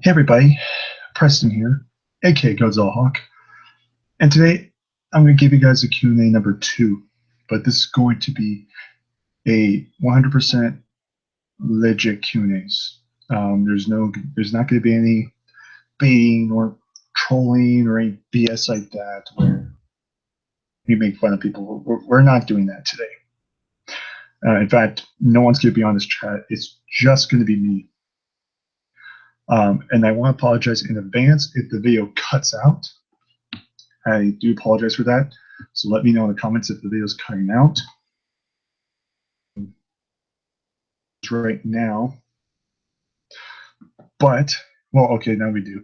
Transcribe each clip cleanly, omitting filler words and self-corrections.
Hey everybody, Preston here, aka Godzilla Hawk, and today I'm going to give you guys a Q&A number 2, but this is going to be a 100% legit Q&As. There's not going to be any baiting or trolling or any BS like that where you make fun of people. We're not doing that today. In fact, no one's going to be on this chat. It's just going to be me. And I want to apologize in advance if the video cuts out. I do apologize for that. So let me know in the comments if the video is cutting out. Right now. But, well, okay, now we do.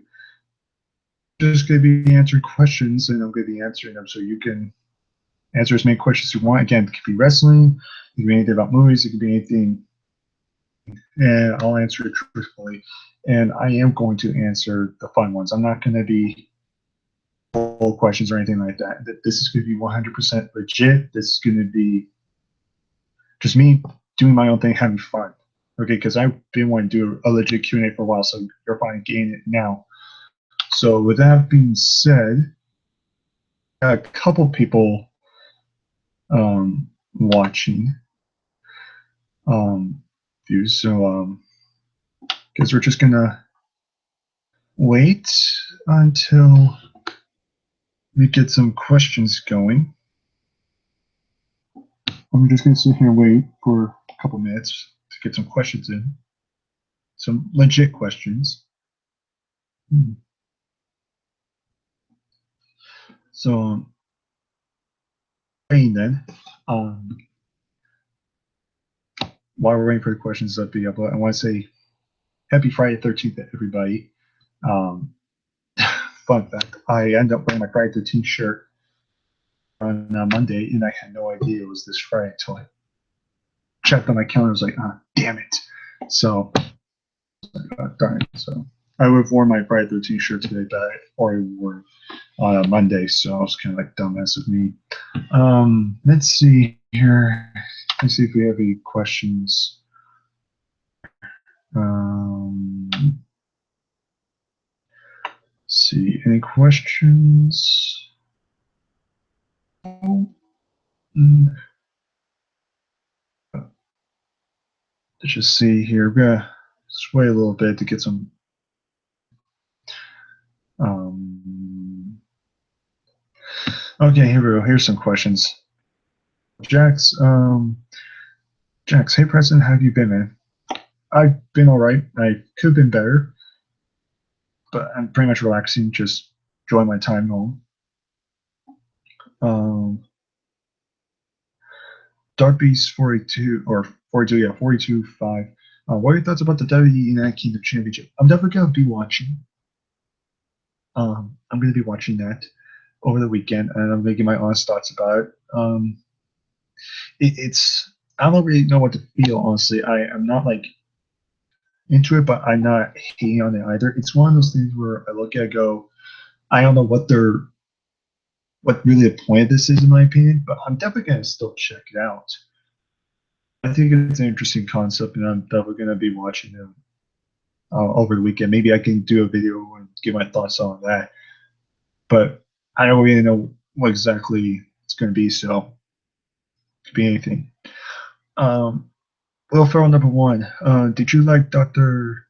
Just going to be answering questions, and I'm going to be answering them so you can answer as many questions as you want. Again, it could be wrestling, it could be anything about movies, it could be anything, and I'll answer it truthfully. And I am going to answer the fun ones. I'm not going to be full questions or anything like that. This is going to be 100% legit. This is going to be just me doing my own thing, having fun. Okay, because I've been wanting to do a legit Q&A for a while, so you're finally getting it now. So with that being said, a couple people watching views. So guess we're just gonna wait until we get some questions going. I'm just gonna sit here and wait for a couple minutes to get some questions in. Some legit questions. So then, while we're waiting for the questions to be up, I want to say happy Friday 13th to everybody. Fun fact, I ended up wearing my Friday 13th shirt on Monday, and I had no idea it was this Friday until I checked on my calendar. I was like, damn it. So, darn it. So, I would have worn my Friday 13th shirt today, but I already wore on a Monday, so I was kind of like dumbass of me. Let's see here. Let's see if we have any questions. See, any questions? Let's just see here. We're gonna just wait a little bit to get some. Okay, here we go. Here's some questions. Jax, hey Preston, how have you been, man? I've been all right. I could have been better, but I'm pretty much relaxing, just enjoying my time home. Dark Beast 42 or 42, yeah, 42.5. What are your thoughts about the WWE United Kingdom Championship? I'm definitely gonna be watching. I'm gonna be watching that over the weekend, and I'm making my honest thoughts about it. It's I don't really know what to feel, honestly. I'm not like into it, but I'm not hating on it either. It's one of those things where I look at it, go, I don't know what really the point of this is, in my opinion, but I'm definitely gonna still check it out. I think it's an interesting concept, and I'm definitely gonna be watching them over the weekend. Maybe I can do a video and give my thoughts on that, but I don't really know what exactly it's going to be, so it could be anything. Will Ferrell number 1. Did you like Dr.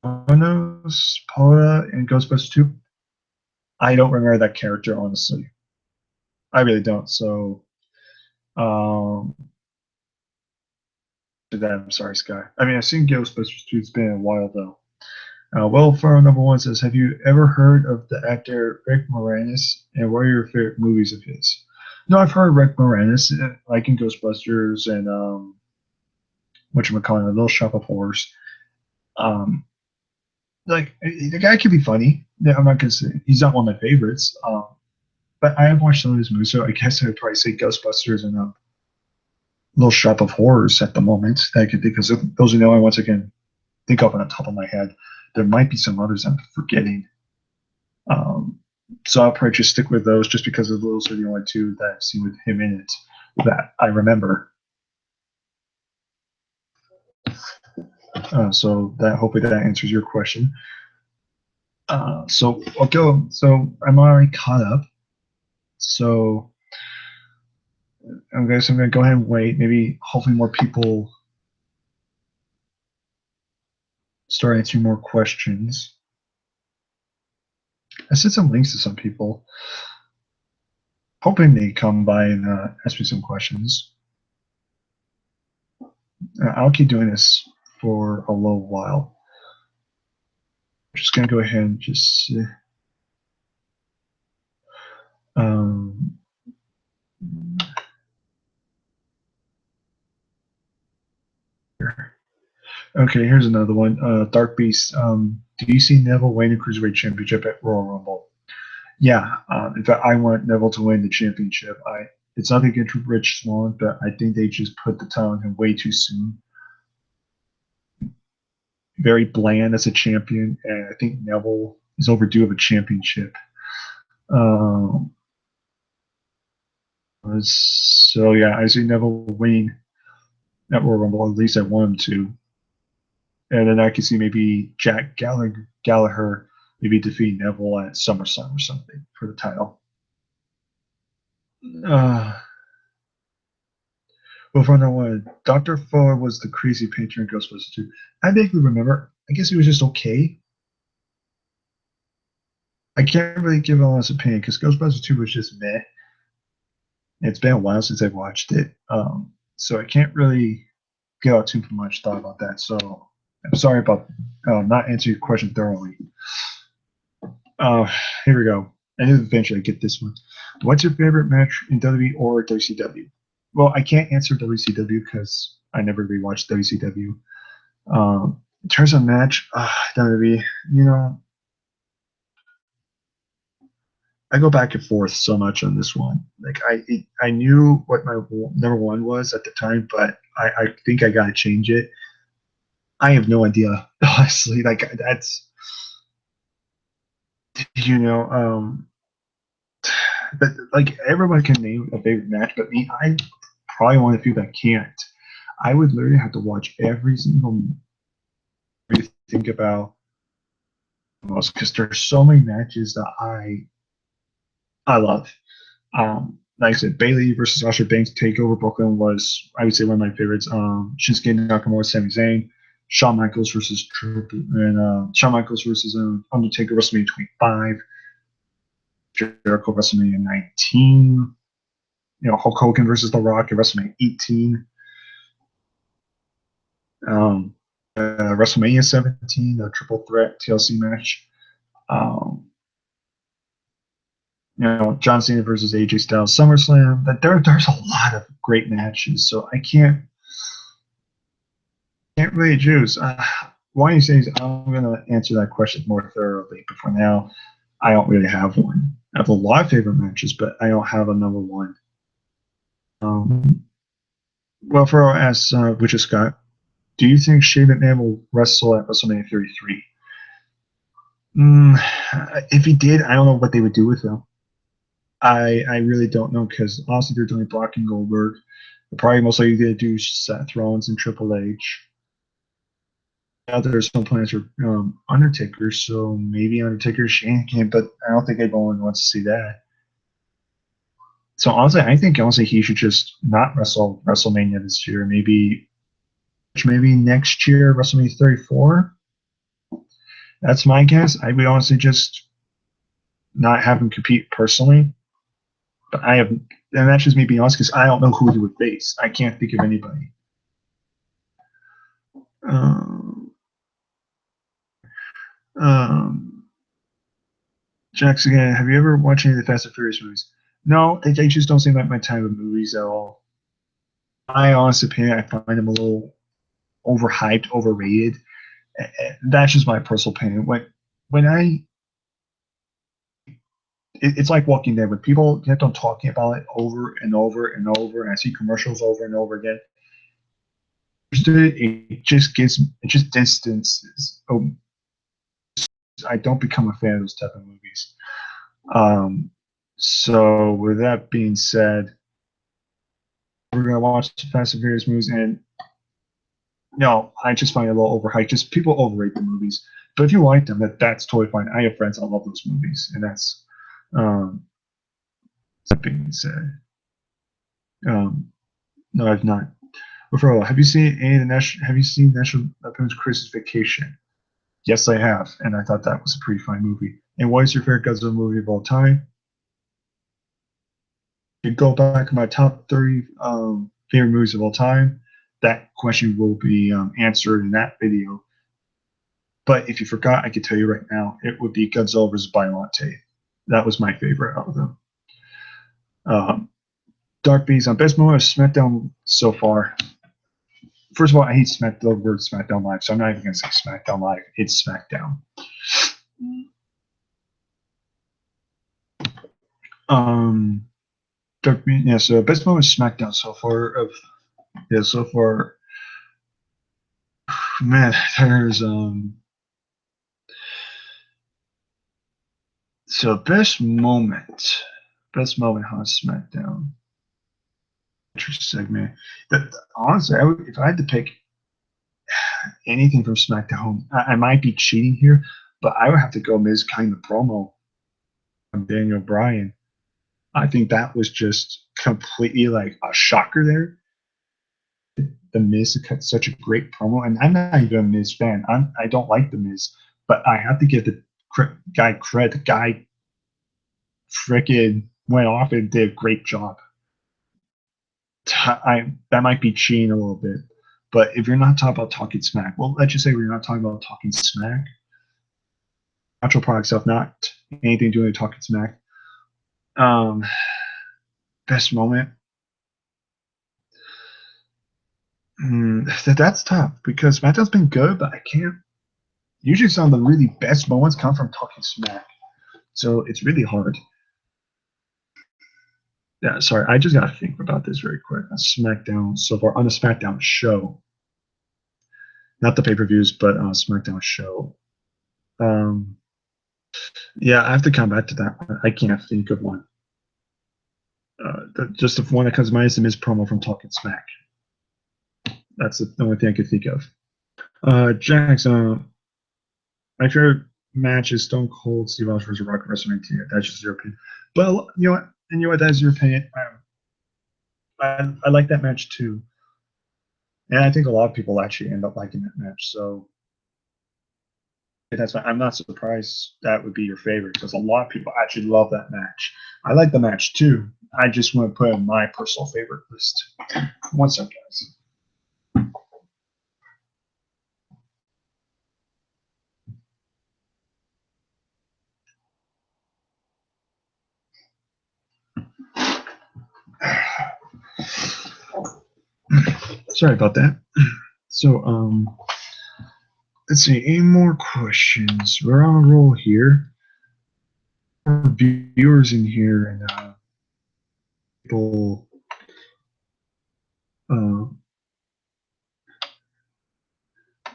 Paula in Ghostbusters 2? I don't remember that character, honestly. I really don't. So, I'm sorry, Sky. I mean, I've seen Ghostbusters 2. It's been a while, though. Will Ferrell number 1 says, have you ever heard of the actor Rick Moranis, and what are your favorite movies of his? No, I've heard Rick Moranis, like in Ghostbusters and whatchamacallit, Little Shop of Horrors. Like, the guy could be funny. Yeah, I'm not gonna say he's not one of my favorites. But I have watched some of his movies, so I guess I would probably say Ghostbusters and Little Shop of Horrors at the moment. That I could think of. Those are the only ones I can think of on the top of my head. There might be some others I'm forgetting. So I'll probably just stick with those, just because those are the only two that I've seen with him in it that I remember. So that hopefully that answers your question. So I'll go. So I'm already caught up. So I'm gonna go ahead and wait. Maybe hopefully more people start answering more questions. I sent some links to some people, hoping they come by and ask me some questions. I'll keep doing this for a little while. I'm just gonna go ahead and just. Um, okay, here's another one. Dark Beast. Do you see Neville winning the Cruiserweight Championship at Royal Rumble? Yeah. In fact, I want Neville to win the championship. It's nothing against Rich Swann, but I think they just put the title on him way too soon. Very bland as a champion, and I think Neville is overdue of a championship. So yeah, I see Neville winning at Royal Rumble. At least I want him to, and then I can see maybe Jack Gallagher maybe defeat Neville at SummerSlam or something for the title. Well, for another one, Dr. Fuller was the crazy painter in Ghostbusters 2. I vaguely remember. I guess he was just okay. I can't really give an honest opinion because Ghostbusters 2 was just meh. It's been a while since I've watched it. So I can't really give out too much thought about that. So I'm sorry about not answering your question thoroughly. Here we go. I knew eventually I'd get this one. What's your favorite match in WWE or WCW? Well, I can't answer WCW because I never really watched WCW. In terms of match, WWE, I go back and forth so much on this one. Like I knew what my number one was at the time, but I think I got to change it. I have no idea, honestly. Like that's, you know, but like everyone can name a favorite match, but me, I probably one of the few that can't. I would literally have to watch every single think about most because there's so many matches that I love. Like I said, Bailey versus Sasha Banks Takeover Brooklyn was, I would say, one of my favorites. Shinsuke Nakamura, Sami Zayn, Shawn Michaels versus Shawn Michaels versus Undertaker WrestleMania 25, Jericho WrestleMania 19. Hulk Hogan versus The Rock at WrestleMania 18. WrestleMania 17, the triple threat TLC match. John Cena versus AJ Styles SummerSlam. There's a lot of great matches, so I can't really choose. One of these days, I'm going to answer that question more thoroughly. But for now, I don't really have one. I have a lot of favorite matches, but I don't have a number one. Well, for our ask, which is Scott, do you think Shane McMahon will wrestle at WrestleMania 33? If he did, I don't know what they would do with him. I really don't know because honestly, they're doing Brock and Goldberg. They're probably most likely going to do Seth Rollins and Triple H. Now there's some plans for Undertaker, so maybe Undertaker Shane can, but I don't think anyone wants to see that. So honestly, I think he should just not wrestle WrestleMania this year. Maybe next year, WrestleMania 34. That's my guess. I would honestly just not have him compete personally. But and that's just me being honest because I don't know who he would face. I can't think of anybody. Jackson, have you ever watched any of the Fast and Furious movies? No, they just don't seem like my type of movies at all. My honest opinion, I find them a little overhyped, overrated. That's just my personal opinion. It's like Walking Dead. When people get on talking about it over and over and over, and I see commercials over and over again, it just distances. I don't become a fan of those type of movies. So with that being said, we're gonna watch the Fast and Furious movies, and No, I just find it a little overhyped. Just people overrate the movies. But if you like them, that's totally fine. I have friends that love those movies, and that's um, that being said. Um, no, I've not. Overall, have you seen any of the national? Have you seen National Lampoon's Christmas Vacation? Yes, I have, and I thought that was a pretty fine movie. And what is your favorite Godzilla movie of all time? You go back to my top 30 favorite movies of all time. That question will be answered in that video. But if you forgot, I could tell you right now, it would be Godzilla vs. Biollante. That was my favorite out of them. Um, Dark Beast on best moment of SmackDown so far. First of all, I hate the word SmackDown Live, so I'm not even going to say SmackDown Live. It's SmackDown. Dark Beast, yeah. So best moment of SmackDown so far so far. Man, there's So best moment on SmackDown. Interesting segment. Honestly, if I had to pick anything from SmackDown, I might be cheating here, but I would have to go Miz kind of promo from Daniel Bryan. I think that was just completely like a shocker there. The Miz cut such a great promo, and I'm not even a Miz fan. I don't like the Miz, but I have to give the guy credit. The guy freaking went off and did a great job. That might be cheating a little bit, but if you're not talking about talking smack, well, let's just say we're not talking about talking smack. Natural product stuff, not anything doing with talking smack. Best moment. That's tough because SmackDown's been good, but I can't. Usually, some of the really best moments come from talking smack, so it's really hard. Yeah, sorry, I just gotta think about this very quick. On SmackDown so far, on the SmackDown show, not the pay-per-views, but on SmackDown show. Yeah, I have to come back to that one. I can't think of one. Just the one that comes to mind is the Miz promo from Talking Smack. That's the only thing I could think of. Jackson, my favorite match is Stone Cold Steve Austin versus Rock WrestleMania. That's just your opinion. But you know what? And you know what? That's your opinion. I like that match too, and I think a lot of people actually end up liking that match. So that's why I'm not surprised that would be your favorite because a lot of people actually love that match. I like the match too. I just want to put it on my personal favorite list. One second, guys. Sorry about that. So, let's see. Any more questions? We're on a roll here. Viewers in here and people. Trying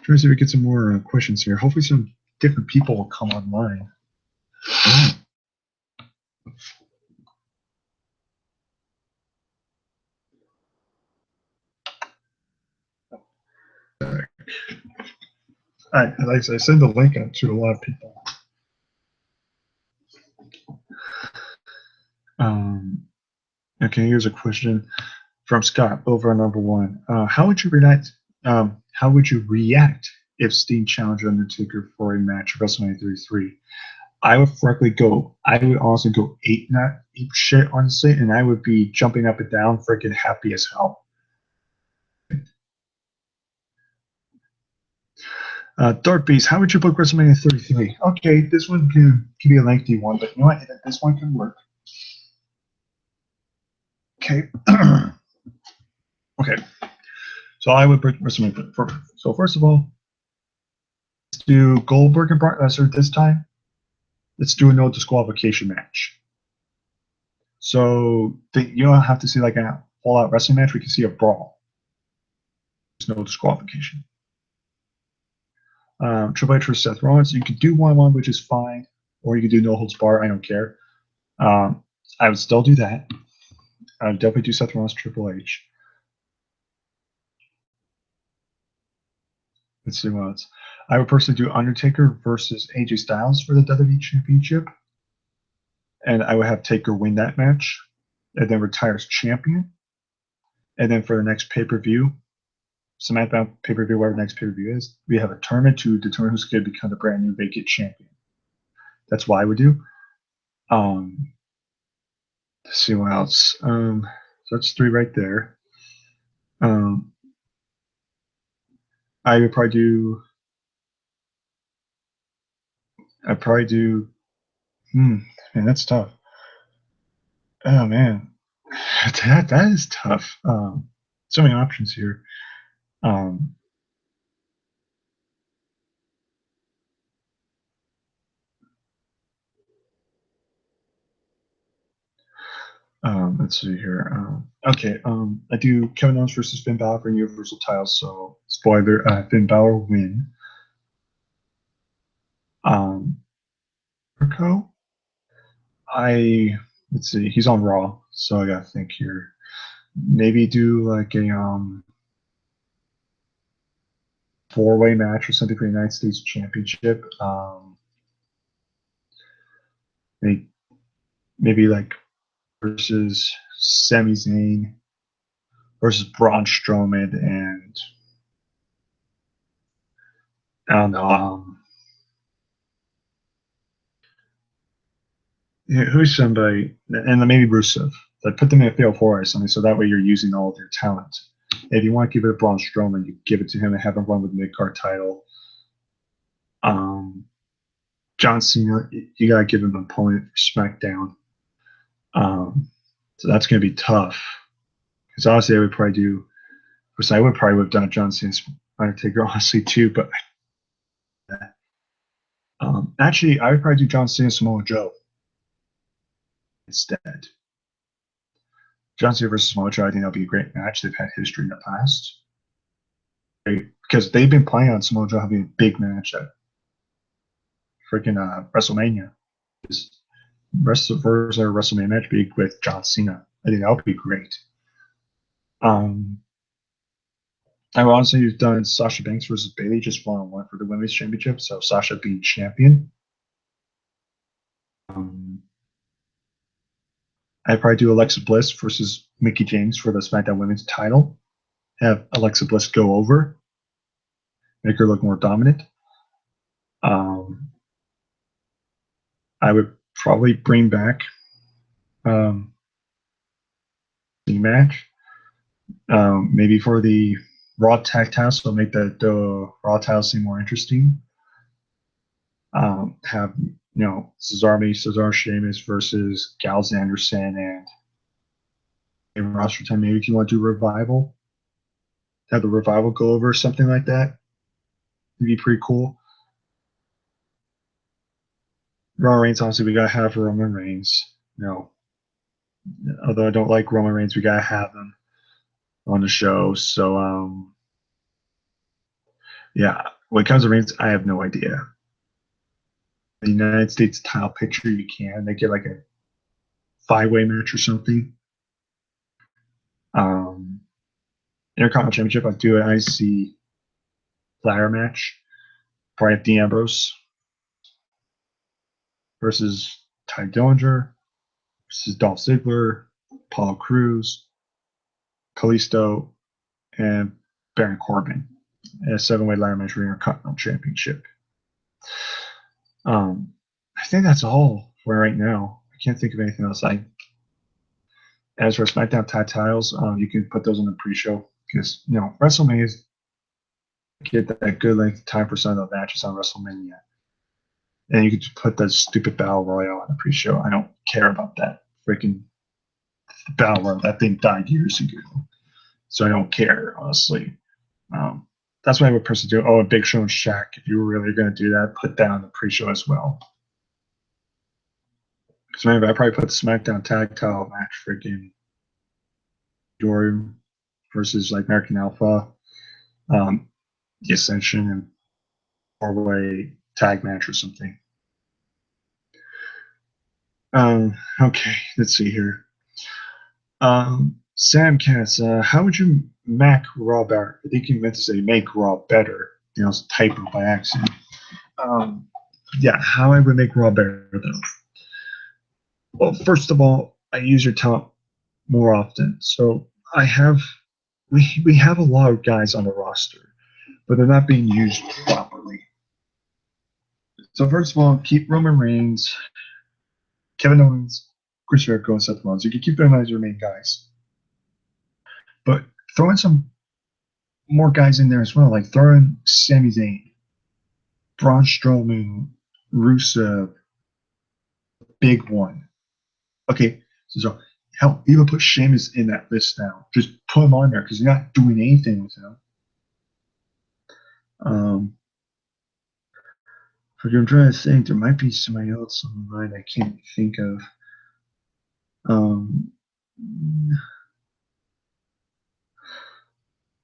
to see if we get some more questions here. Hopefully, some different people will come online. Like I said, I send the link out to a lot of people. Okay, here's a question from Scott over on number one. How would you react? How would you react if Steen challenged Undertaker for a match at WrestleMania 33? I would frankly go. I would honestly go ape shit honestly, and I would be jumping up and down, freaking happy as hell. Dark Beast, how would you book WrestleMania 33? Okay, this one can be a lengthy one, but you know what? This one can work. Okay. Okay. So I would book WrestleMania 33. So first of all, let's do Goldberg and Brock Lesnar this time. Let's do a no disqualification match. So you don't have to see like a all-out wrestling match. We can see a brawl. There's no disqualification. Triple H versus Seth Rollins. You could do 1-1, which is fine, or you could do no holds bar. I don't care. I would still do that. I would definitely do Seth Rollins, Triple H. Let's see what else. I would personally do Undertaker versus AJ Styles for the WWE Championship, and I would have Taker win that match, and then retire as champion. And then for the next pay per view, SmackDown pay per view, whatever the next pay per view is, we have a tournament to determine who's going to become the brand new vacant champion. That's what I would do. Let's see what else. So that's 3 right there. I would probably do. I'd probably do. Man, that's tough. Oh man, that is tough. So many options here. Let's see here. Okay. I do Kevin Owens versus Finn Balor for Universal titles. So spoiler: Finn Balor win. Jericho. Let's see. He's on Raw, so I gotta think here. Maybe do like a 4-way match or something for the United States Championship. Maybe like versus Sami Zayn versus Braun Strowman, and I don't know. Who's somebody, and then maybe Rusev. Like put them in a fatal 4 or something, so that way you're using all of their talent. If you want to give it to Braun Strowman, you give it to him and have him run with the mid-card title. John Cena, you gotta give him an opponent for SmackDown. So that's gonna be tough. Because honestly, I would probably do. Because I would probably have done John Cena's Undertaker, honestly too. But actually, I would probably do John Cena Samoa Joe instead. John Cena versus Samoa Joe, I think that'll be a great match. They've had history in the past. Because they've been playing on Samoa Joe having a big match at freaking WrestleMania. Versus a WrestleMania match be with John Cena. I think that would be great. I've honestly done Sasha Banks versus Bayley just 1-on-1 for the women's championship, so Sasha being champion. I'd probably do Alexa Bliss versus Mickie James for the SmackDown Women's title. Have Alexa Bliss go over, make her look more dominant. I would probably bring back the match, maybe for the Raw tag title, so make the Raw title seem more interesting. Have Cesaro Sheamus versus Gals Anderson and roster time. Maybe if you want to do Revival, have the Revival go over something like that. It'd be pretty cool. Roman Reigns, obviously, we gotta have Roman Reigns. Although I don't like Roman Reigns, we gotta have him on the show. So, yeah. When it comes to Reigns, I have no idea. The United States title picture, you can make it like a 5-way match or something. Intercontinental Championship, I'd do an IC ladder match. Probably have Dean Ambrose versus Ty Dillinger versus Dolph Ziggler, Apollo Crews, Kalisto, and Baron Corbin in a 7-way ladder match for the Intercontinental Championship. I think that's all for right now. I can't think of anything else. As for SmackDown tag titles, you can put those in the pre-show because WrestleMania is get that good length of time for some of the matches on WrestleMania, and you can just put the stupid Battle Royale on the pre-show. I don't care about that freaking Battle Royale. That thing died years ago, so I don't care honestly. That's what I would personally do. Oh, a Big Show and Shaq. If you were really going to do that, put that on the pre-show as well. Because remember, I probably put the SmackDown tag title match freaking Jordan versus like American Alpha, the Ascension, and 4-way tag match or something. Okay, let's see here. Sam Cass, how would you make Raw better? I think you meant to say make Raw better. typo by accident. Yeah, how I would make Raw better though. Well, first of all, I use your talent more often. So we have a lot of guys on the roster, but they're not being used properly. So first of all, keep Roman Reigns, Kevin Owens, Chris Jericho, and Seth Rollins. You can keep them as your main guys, but throw in some more guys in there as well. Like throw in Sami Zayn, Braun Strowman, Rusev, Big One. Okay, so hell, even put Sheamus in that list now. Just put him on there because you're not doing anything with him. I'm trying to think, there might be somebody else on the line I can't think of.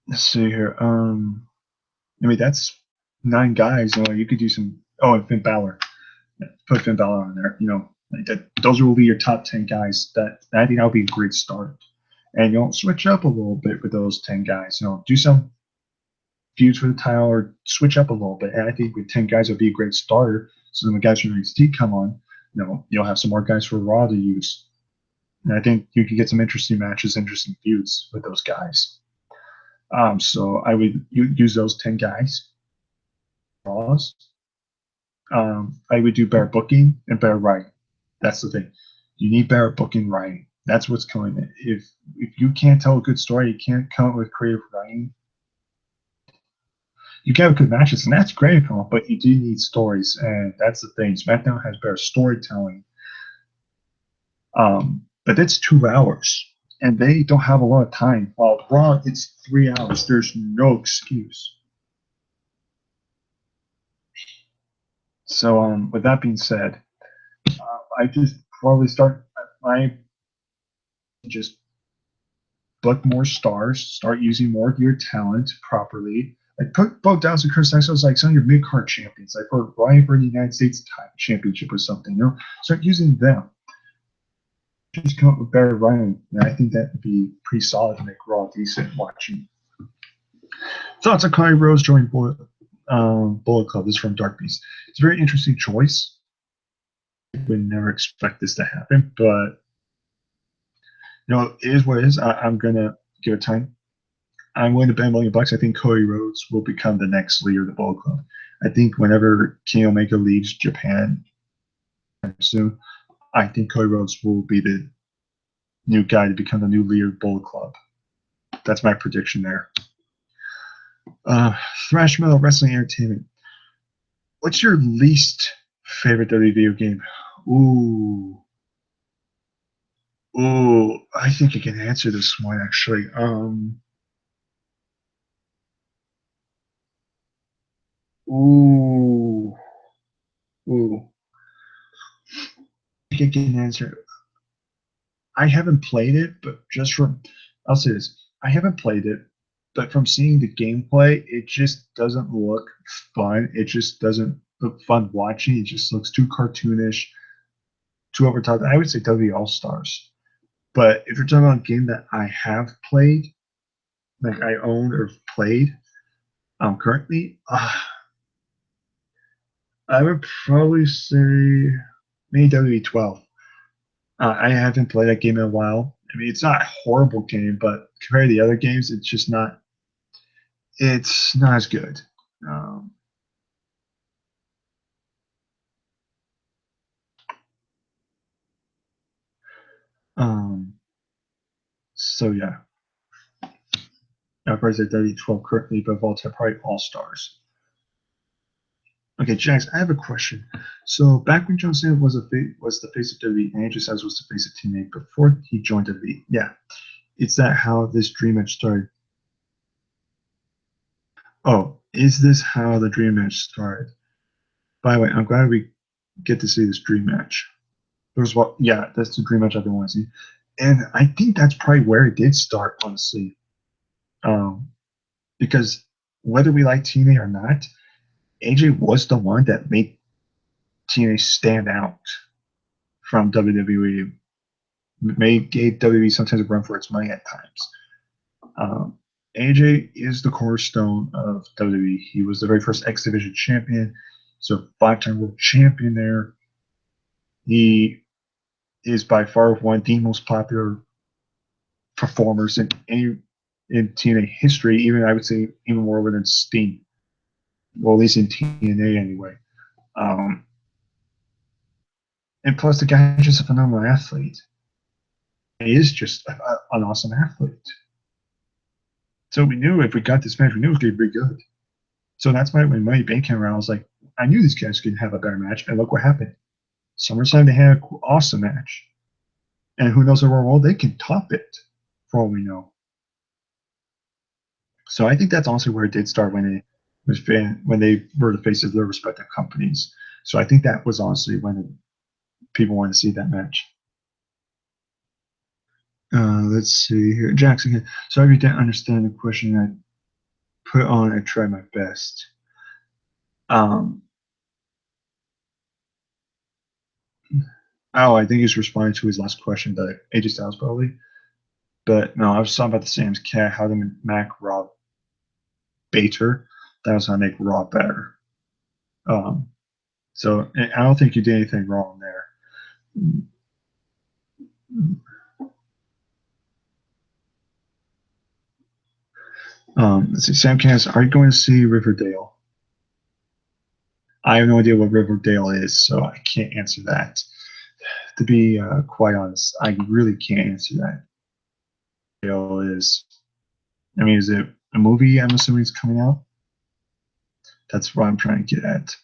Let's see here. I mean, that's 9 guys. You could do some. Oh, and Finn Balor. Put Finn Balor on there. Like that. Those will be your top 10 guys. I think that would be a great start. And switch up a little bit with those 10 guys. Do some feuds for the title or switch up a little bit. And I think with 10 guys, it would be a great starter. So when the guys from NXT come on, you'll have some more guys for Raw to use. And I think you could get some interesting matches, interesting feuds with those guys. So I would use those 10 guys. Raws. I would do better booking and better writing. That's the thing. You need better booking writing. That's what's killing it. If you can't tell a good story, you can't come up with creative writing. You can have good matches, and that's great, but you do need stories, and that's the thing. SmackDown has better storytelling. But it's 2 hours, and they don't have a lot of time. While Raw, it's 3 hours. There's no excuse. So, with that being said, I just probably start. I just book more stars, start using more of your talent properly. Like put Bo Dallas and Chris Styles like some of your mid card champions, like for Ryan for the United States Championship or something. Start using them. Just come up with better writing, and I think that would be pretty solid to make Raw decent watching. Thoughts on Cody Rhodes joining Bullet Club? This is from Dark Beast. It's a very interesting choice. I would never expect this to happen, but it is what it is. I'm gonna give it time. I'm willing to bet $1 million. I think Cody Rhodes will become the next leader of the Bullet Club. I think whenever Kenny Omega leaves Japan soon, I think Cody Rhodes will be the new guy to become the new leader of Bullet Club. That's my prediction there. Thrash Metal Wrestling Entertainment. What's your least favorite WWE video game? Ooh, I think I can answer this one actually. Ooh. I think I can answer. I haven't played it, but I'll say this. I haven't played it, but from seeing the gameplay, it just doesn't look fun. It just doesn't look fun watching. It just looks too cartoonish, too over top. I would say WWE All Stars. But if you're talking about a game that I have played, like I own or played, currently, I would probably say maybe WWE 12. I haven't played that game in a while. I mean, it's not a horrible game, but compared to the other games, it's just not. It's not as good. So yeah, I'd probably say WWE 12 currently, but Volta probably All Stars. Okay, Jax, I have a question. So back when John Cena was the face of WWE, and AJ Styles was the face of TNA before he joined WWE. Yeah, is that how this dream match started? Oh, is this how the dream match started? By the way, I'm glad we get to see this dream match. First of all, yeah, that's the dream match I've been wanting to see, and I think that's probably where it did start, honestly. Because whether we like TNA or not, AJ was the one that made TNA stand out from WWE. Gave WWE sometimes a run for its money at times. AJ is the cornerstone of WWE. He was the very first X Division champion, so 5-time world champion there. He is by far one of the most popular performers in TNA history. Even I would say even more than Sting. Well, at least in TNA anyway. Um, and plus, the guy is just a phenomenal athlete. He is just an awesome athlete. So we knew if we got this match, we knew it was going to be good. So that's why when Money Bank came around, I was like, I knew these guys could have a better match. And look what happened. SummerSlam, they had an awesome match. And who knows, overall, they can top it for all we know. So I think that's honestly where it did start when they were the faces of their respective companies. So I think that was honestly when people wanted to see that match. Let's see here. Jackson, sorry if you didn't understand the question. I put on, I tried my best. Oh, I think he's responding to his last question, the AJ Styles probably. But no, I was talking about the Sam's Cat, how to make Raw better. That was how to make Raw better. So I don't think you did anything wrong there. Let's see, Sam Cass, are you going to see Riverdale? I have no idea what Riverdale is, so I can't answer that. To be quite honest, I really can't answer that. Riverdale is, I mean, is it a movie? I'm assuming it's coming out. That's what I'm trying to get at.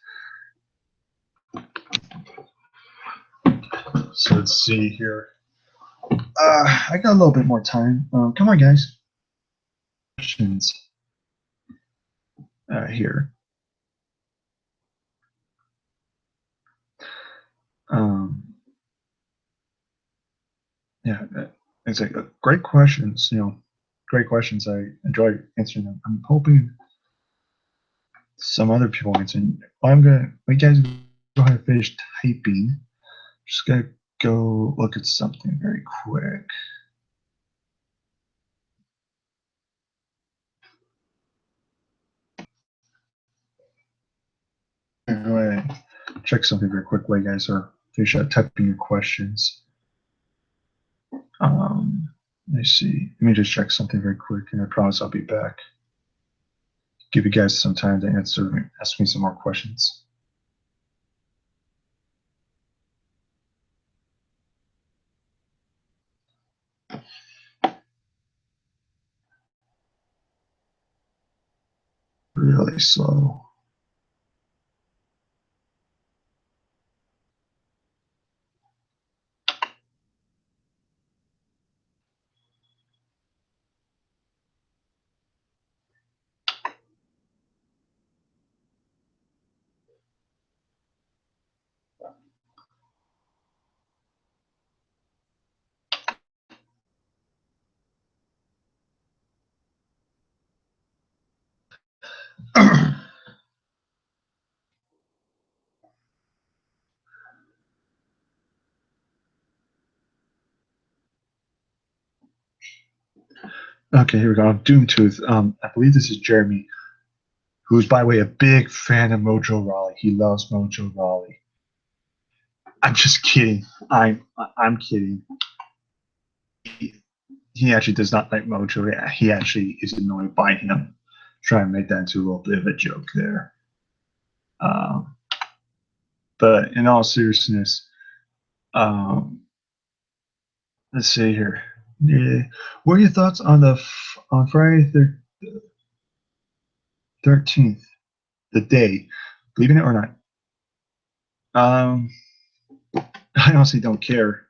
So let's see here. I got a little bit more time. Come on, guys. Questions here. Yeah, it's like great questions. Great questions. I enjoy answering them. I'm hoping some other people answering. I'm gonna. You guys go ahead and finish typing. Just gotta go look at something very quick. Go ahead and check something very quick while you guys are finish typing your questions. Let me see. Let me just check something very quick, and I promise I'll be back. Give you guys some time to ask me some more questions. Really slow. Okay, here we go. Doomtooth. I believe this is Jeremy, who's, by the way, a big fan of Mojo Rawley. He loves Mojo Rawley. I'm just kidding. I'm kidding. He actually does not like Mojo. He actually is annoyed by him. Try and make that into a little bit of a joke there. But in all seriousness, let's see here. Yeah. What are your thoughts on on Friday 13th, the day? Believe it or not. I honestly don't care.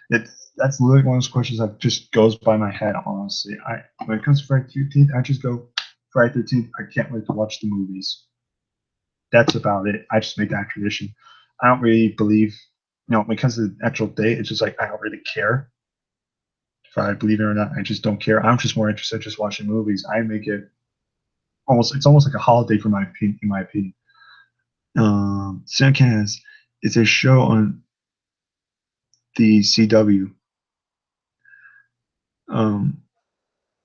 That's literally one of those questions that just goes by my head. Honestly, when it comes to Friday 13th, I just go Friday 13th. I can't wait to watch the movies. That's about it. I just make that tradition. I don't really believe, when it comes to the actual date, it's just like I don't really care if I believe it or not. I just don't care. I'm just more interested in just watching movies. I make it it's almost like a holiday for my opinion. In my opinion, Samcast is a show on the CW.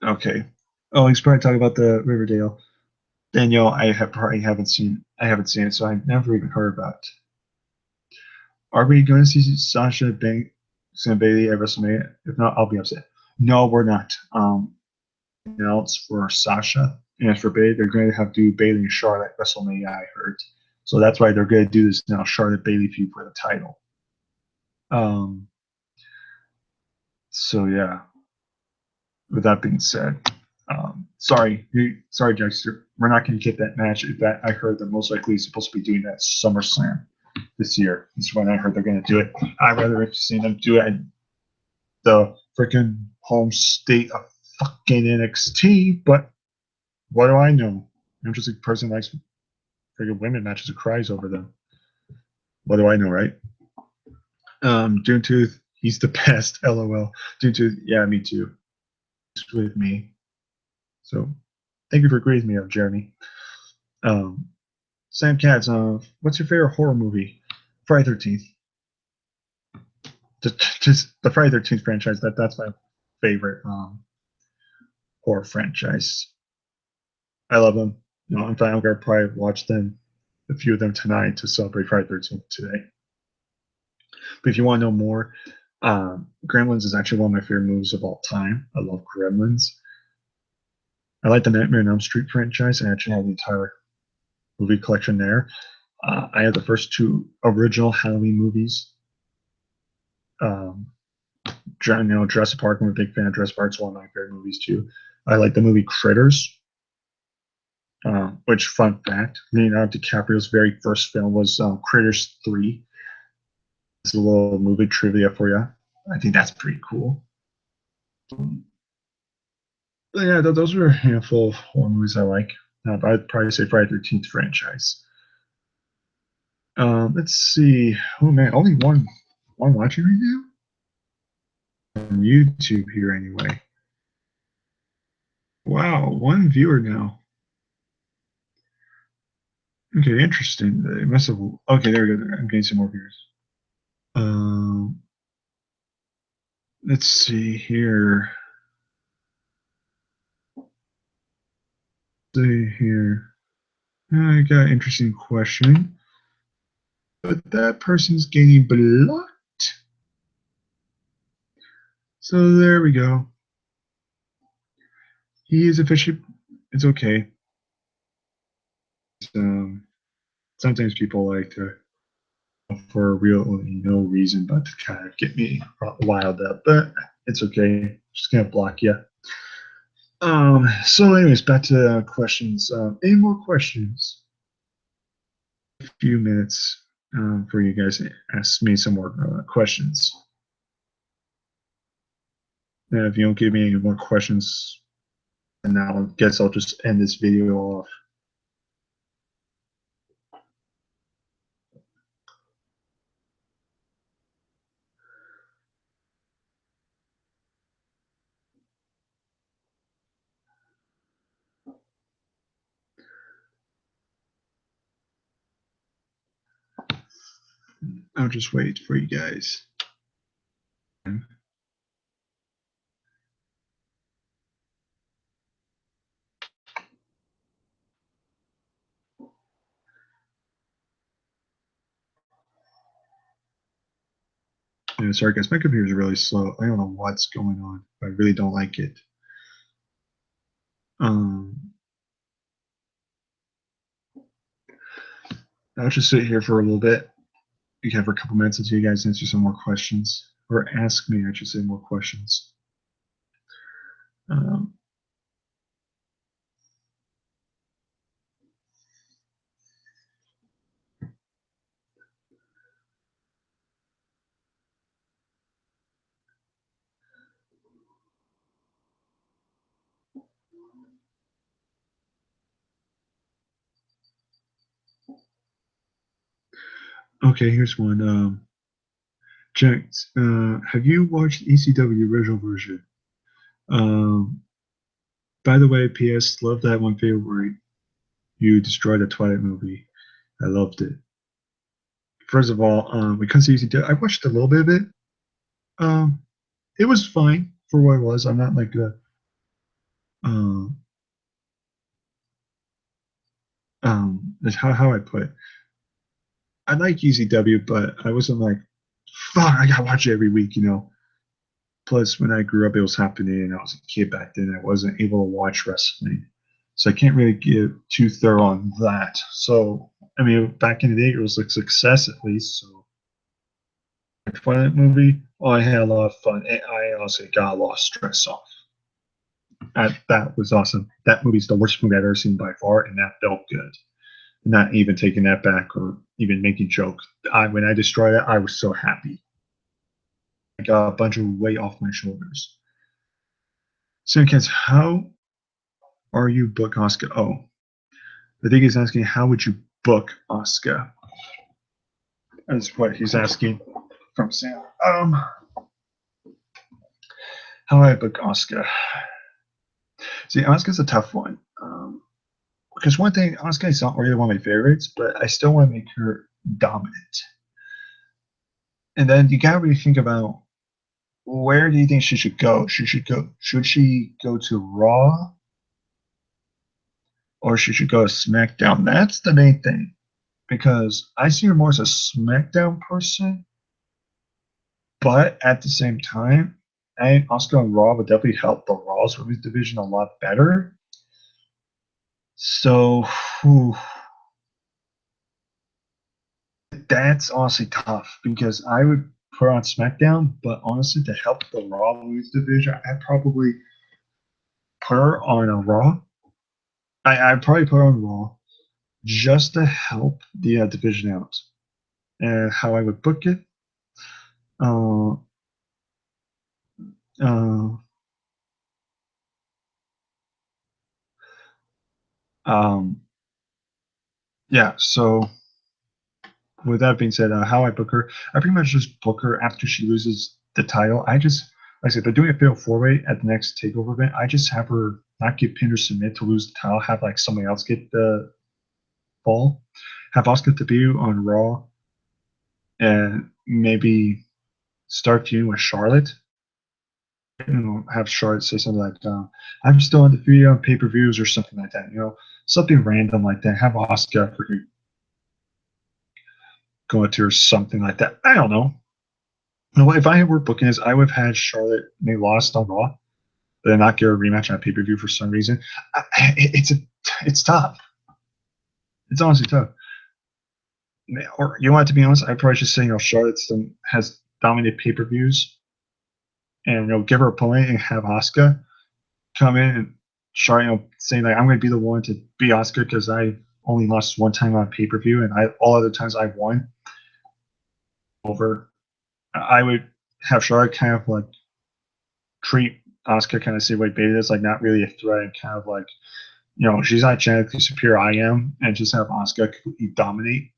Okay. Oh, he's probably talking about the Riverdale. Daniel, probably haven't seen. I haven't seen it, so I've never even heard about it. Are we going to see Sasha Banks and Bailey at WrestleMania? If not, I'll be upset. No, we're not. Else for Sasha and for Bailey, they're going to have to do Bailey and Charlotte at WrestleMania. I heard, so that's why they're going to do this now. Charlotte Bailey feud for the title. So yeah. With that being said, sorry, Dexter, we're not going to get that match. That I heard they're most likely supposed to be doing that SummerSlam this year. That's when I heard they're going to do it. I'd rather have seen them do it at the freaking home state of fucking NXT. But what do I know? I'm just a person who likes freaking women matches and cries over them. What do I know, right? Dune Tooth, he's the best. LOL. Dune Tooth, yeah, me too. With me. So thank you for agreeing with me, Jeremy. Sam Katz, what's your favorite horror movie? Friday 13th. Just the Friday 13th franchise. That's my favorite horror franchise. I love them. You know, in fact, I'm gonna probably watch them, a few of them tonight to celebrate Friday 13th today. But if you want to know more, Gremlins is actually one of my favorite movies of all time. I love Gremlins. I like the Nightmare on Elm Street franchise. I actually have the entire movie collection there. I have the first two original Halloween movies. Jurassic Park. I'm a big fan of Jurassic Park. It's one of my favorite movies too. I like the movie Critters. Which, fun fact, Leonardo DiCaprio's very first film was Critters 3. It's a little movie trivia for you. I think that's pretty cool. But yeah, those are a handful of horror movies I like. I'd probably say Friday 13th franchise. Let's see. Oh man, only one watching right now on YouTube here anyway. Wow, one viewer now. Okay, interesting. They must have. Okay, there we go. I'm getting some more viewers. Let's see here. See here. I got an interesting question. But that person's getting blocked. So there we go. He is officially. It's okay. Sometimes people like to, for real no reason, but to kind of get me wild up. But it's okay. Just gonna block you. So, anyways, back to questions. Any more questions? A few minutes for you guys to ask me some more questions. And if you don't give me any more questions, and I guess I'll just end this video off. I'll just wait for you guys. Yeah, sorry guys, my computer is really slow. I don't know what's going on. I really don't like it. I'll just sit here for a little bit. You have for a couple minutes until you guys answer some more questions, or ask me, I should say, more questions. Okay, here's one. Jack, have you watched ECW original version? By the way, P.S. Love that one video where you destroyed the Twilight movie. I loved it. First of all, when it comes to ECW, I watched a little bit of it. It was fine for what it was. I'm not like the That's how I put it. I like ECW, but I wasn't like, fuck, I gotta watch it every week, you know. Plus, when I grew up, it was happening, and I was a kid back then. I wasn't able to watch wrestling, so I can't really get too thorough on that. So, I mean, back in the day, it was a success at least. So, for that movie, oh, I had a lot of fun. And I also got a lot of stress off. That was awesome. That movie's the worst movie I've ever seen by far, and that felt good. Not even taking that back or even making jokes. When I destroyed it, I was so happy. I got a bunch of weight off my shoulders. So, kids, how are you book Oscar? Oh, I think he's asking, how would you book Oscar? That's what he's asking from Sam. How do I book Oscar? See, Oscar's a tough one. Because one thing, Oscar is not really one of my favorites, but I still want to make her dominant. And then you gotta really think about, where do you think she should go? Should she go to Raw, or she should go to SmackDown? That's the main thing. Because I see her more as a SmackDown person, but at the same time, I think Oscar on Raw would definitely help the Raw's women's division a lot better. So, whew, that's honestly tough because I would put her on SmackDown, but honestly, to help the Raw women's division, I'd probably put her on a Raw. I'd probably put her on Raw just to help the division out. And how I would book it, uh, uh, um, yeah. So with that being said, how I book her, I pretty much just book her after she loses the title. Like I said, they're doing a fatal four way at the next takeover event. I just have her not get pinned or submit to lose the title, have like somebody else get the fall, have Oscar debut on Raw, and maybe start feuding with Charlotte. You know, have Charlotte say something like, "I'm still undefeated on pay per views" or something like that. You know, something random like that. Have Oscar go to or something like that. I don't know. You know, if I were booking this, I would have had Charlotte may lost on Raw, but then not get a rematch on pay per view for some reason. It's tough. It's honestly tough. Or you want to be honest, I probably should say, you know, Charlotte has dominated pay per views, and you know, give her a opponent and have Asuka come in and Charlotte, you know, saying like, I'm going to be the one to beat Asuka because I only lost one time on pay per view, and all other times I won over. I would have Charlotte kind of like treat Asuka kind of see what Beta is, like not really a threat, and kind of like, you know, she's not genetically superior, I am, and just have Asuka completely dominate.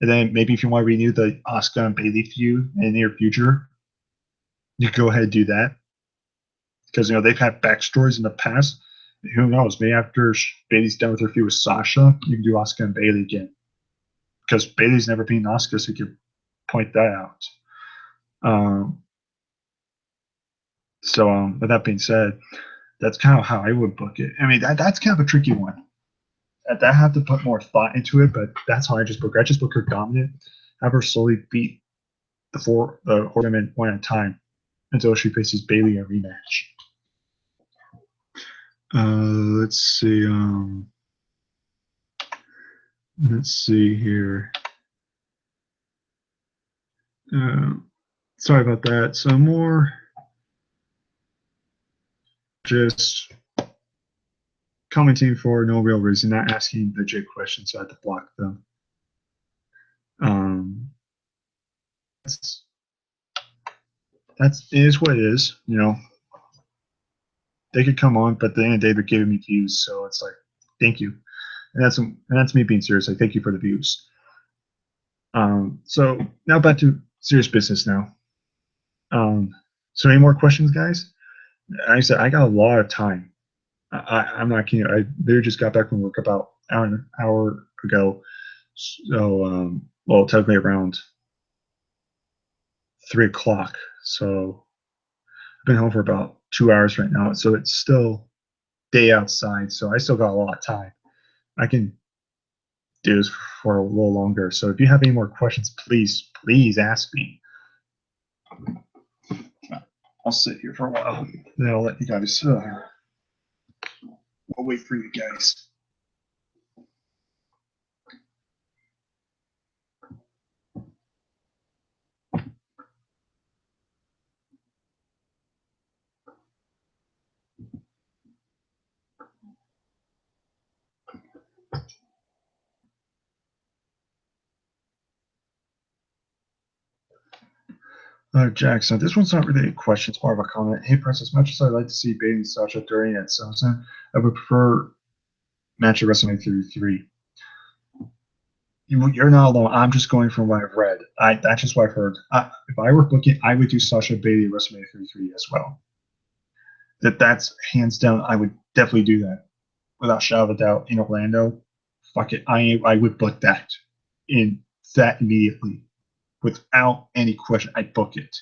And then maybe if you want to renew the Asuka and Bailey feud in the near future, you can go ahead and do that. Because, you know, they've had backstories in the past. Who knows? Maybe after Bailey's done with her feud with Sasha, you can do Asuka and Bailey again. Because Bailey's never beaten Asuka, so you can point that out. With that being said, that's kind of how I would book it. I mean, that's kind of a tricky one. I have to put more thought into it, but that's how I just book her. I just book her dominant, have her slowly beat the women one at a time until she faces Bailey in a rematch. Let's see. Let's see here. Sorry about that. So more just commenting for no real reason, not asking legit questions, so I had to block them. That's it is what it is, you know. They could come on, but at the end of the day, they're giving me views, so it's like, thank you, and that's me being serious. Like, thank you for the views. So now back to serious business now. So any more questions, guys? Like I said, I got a lot of time. I'm not kidding. I literally just got back from work about an hour ago. So, well, technically around 3 o'clock. So I've been home for about 2 hours right now. So it's still day outside. So I still got a lot of time. I can do this for a little longer. So if you have any more questions, please ask me. I'll sit here for a while, then I'll let you guys. We'll wait for you guys. Jackson, this one's not really a question, it's more of a comment. Hey, Prince, as much as I'd like to see Bailey and Sasha during at SummerSlam, I would prefer match at WrestleMania 33. You're not alone. I'm just going from what I've read. That's just what I've heard. If I were booking, I would do Sasha Bailey at WrestleMania 33 as well. That's hands down. I would definitely do that without shadow of a doubt in Orlando. Fuck it, I would book that immediately without any question. I'd book it.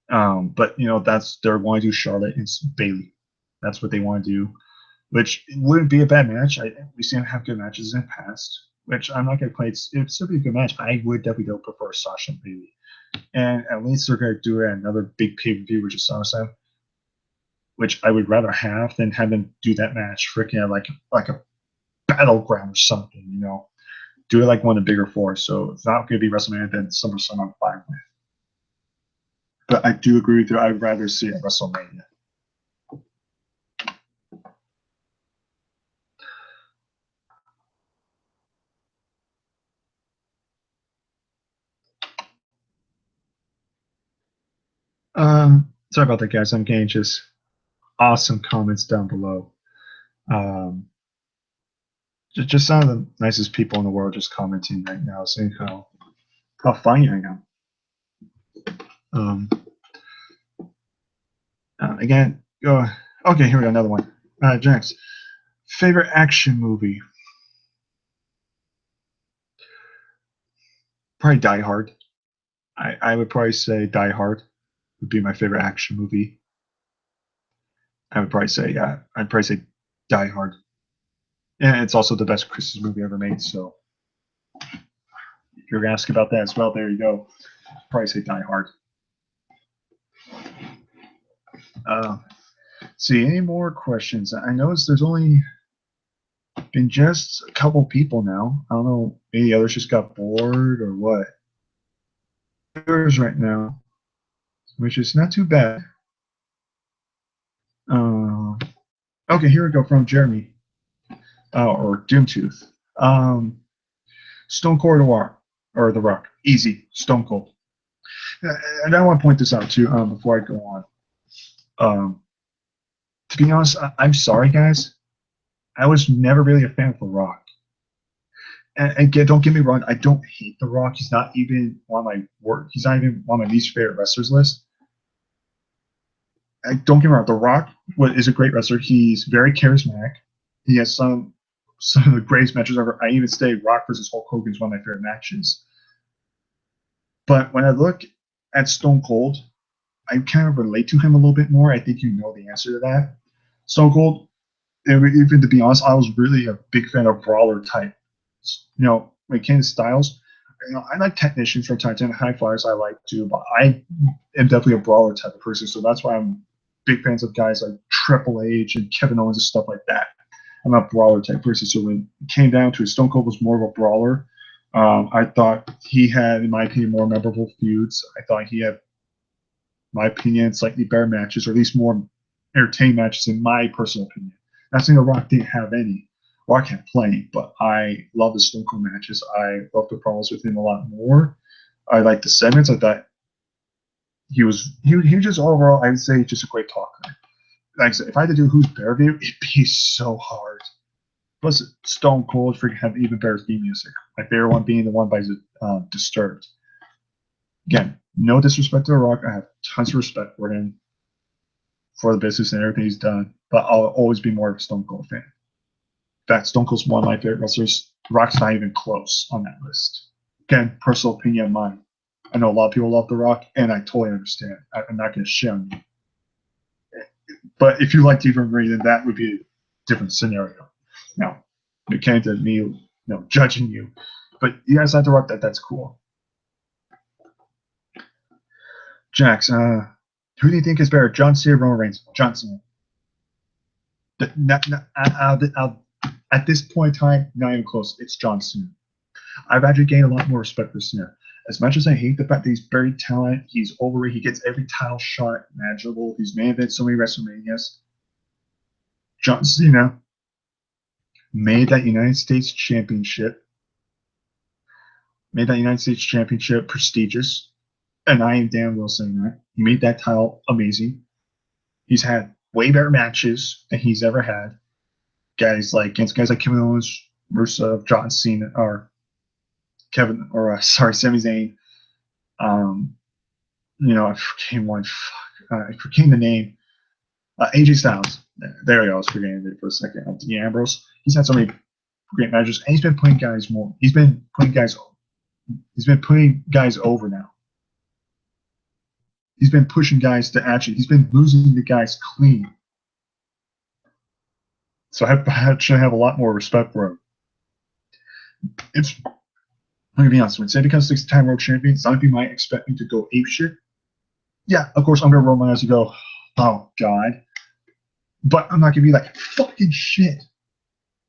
But they're wanting to do Charlotte and Bailey. That's what they want to do, which wouldn't be a bad match. We've seen them have good matches in the past, which I'm not going to play. It'd still be a good match. I would definitely prefer Sasha and Bailey, and at least they're going to do it at another big pay-per-view, which is SummerSlam, which I would rather have than have them do that match freaking at like a battleground or something. Do it like one of the bigger four. So it's not going to be WrestleMania, then SummerSlam I'm fine with. But I do agree with you. I'd rather see it at WrestleMania. Sorry about that, guys. I'm getting just awesome comments down below. Just some of the nicest people in the world just commenting right now, saying how funny I am. Again, okay, here we go, another one. Jax, favorite action movie? Probably Die Hard. I would probably say Die Hard would be my favorite action movie. I'd probably say Die Hard. And it's also the best Christmas movie ever made. So if you're gonna ask about that as well, there you go. Probably say Die Hard. See, any more questions? I noticed there's only been just a couple people now. I don't know, maybe others just got bored or what. Yours right now, which is not too bad. Okay, here we go from Jeremy, or Doomtooth. Stone Cold or The Rock, easy, Stone Cold. And I want to point this out too before I go on. To be honest, I'm sorry, guys. I was never really a fan of The Rock. And again, don't get me wrong, I don't hate The Rock. He's not even on my He's not even on my least favorite wrestlers list. Don't get me wrong, The Rock is a great wrestler. He's very charismatic. He has some of the greatest matches ever. I even say Rock versus Hulk Hogan is one of my favorite matches. But when I look at Stone Cold, I kind of relate to him a little bit more. I think you know the answer to that. Stone Cold, even to be honest, I was really a big fan of brawler type. When it came to styles, I like technicians from time to time, high flyers I like too, but I am definitely a brawler type of person. So that's why I'm big fans of guys like Triple H and Kevin Owens and stuff like that. I'm not a brawler type person. So when it came down to it, Stone Cold was more of a brawler. I thought he had, in my opinion, more memorable feuds. I thought he had, in my opinion, slightly better matches, or at least more entertaining matches, in my personal opinion. Not saying The Rock didn't have any. Rock had plenty, but I love the Stone Cold matches. I love the promos with him a lot more. I like the segments. I thought he was just overall, I would say, just a great talker. Like I said, if I had to do who's better view, it'd be so hard. Plus, Stone Cold freaking had even better theme music. My favorite one being the one by Disturbed. Again, no disrespect to The Rock. I have tons of respect for him, for the business and everything he's done, but I'll always be more of a Stone Cold fan. In fact, Stone Cold's one of my favorite wrestlers. Rock's not even close on that list. Again, personal opinion of mine. I know a lot of people love The Rock, and I totally understand. I'm not going to shit on you. But if you liked Eva Marie, then that would be a different scenario. Now, it came to me judging you. But you guys have to rock that. That's cool. Jax, who do you think is better, John Cena or Roman Reigns? John Cena. At this point in time, not even close. It's John Cena. I've actually gained a lot more respect for Cena. As much as I hate the fact that he's very talented, he's overrated, he gets every title shot imaginable, he's main evented so many WrestleManias. John Cena made that United States Championship prestigious, and I am damn well saying that. He made that title amazing. He's had way better matches than he's ever had. Against guys like Kevin Owens, Rusev, John Cena, or Sami Zayn. I forgetting the name. AJ Styles. There we go. I was forgetting it for a second. Dean Ambrose. He's had so many great matches, and he's been putting guys more. He's been putting guys over now. He's been pushing guys to action. He's been losing the guys clean. So I actually have a lot more respect for him. I'm going to be honest. When Cena becomes 6-time world champion, some people might expect me to go apeshit. Yeah, of course, I'm going to roll my eyes and go, oh, God. But I'm not going to be like, fucking shit.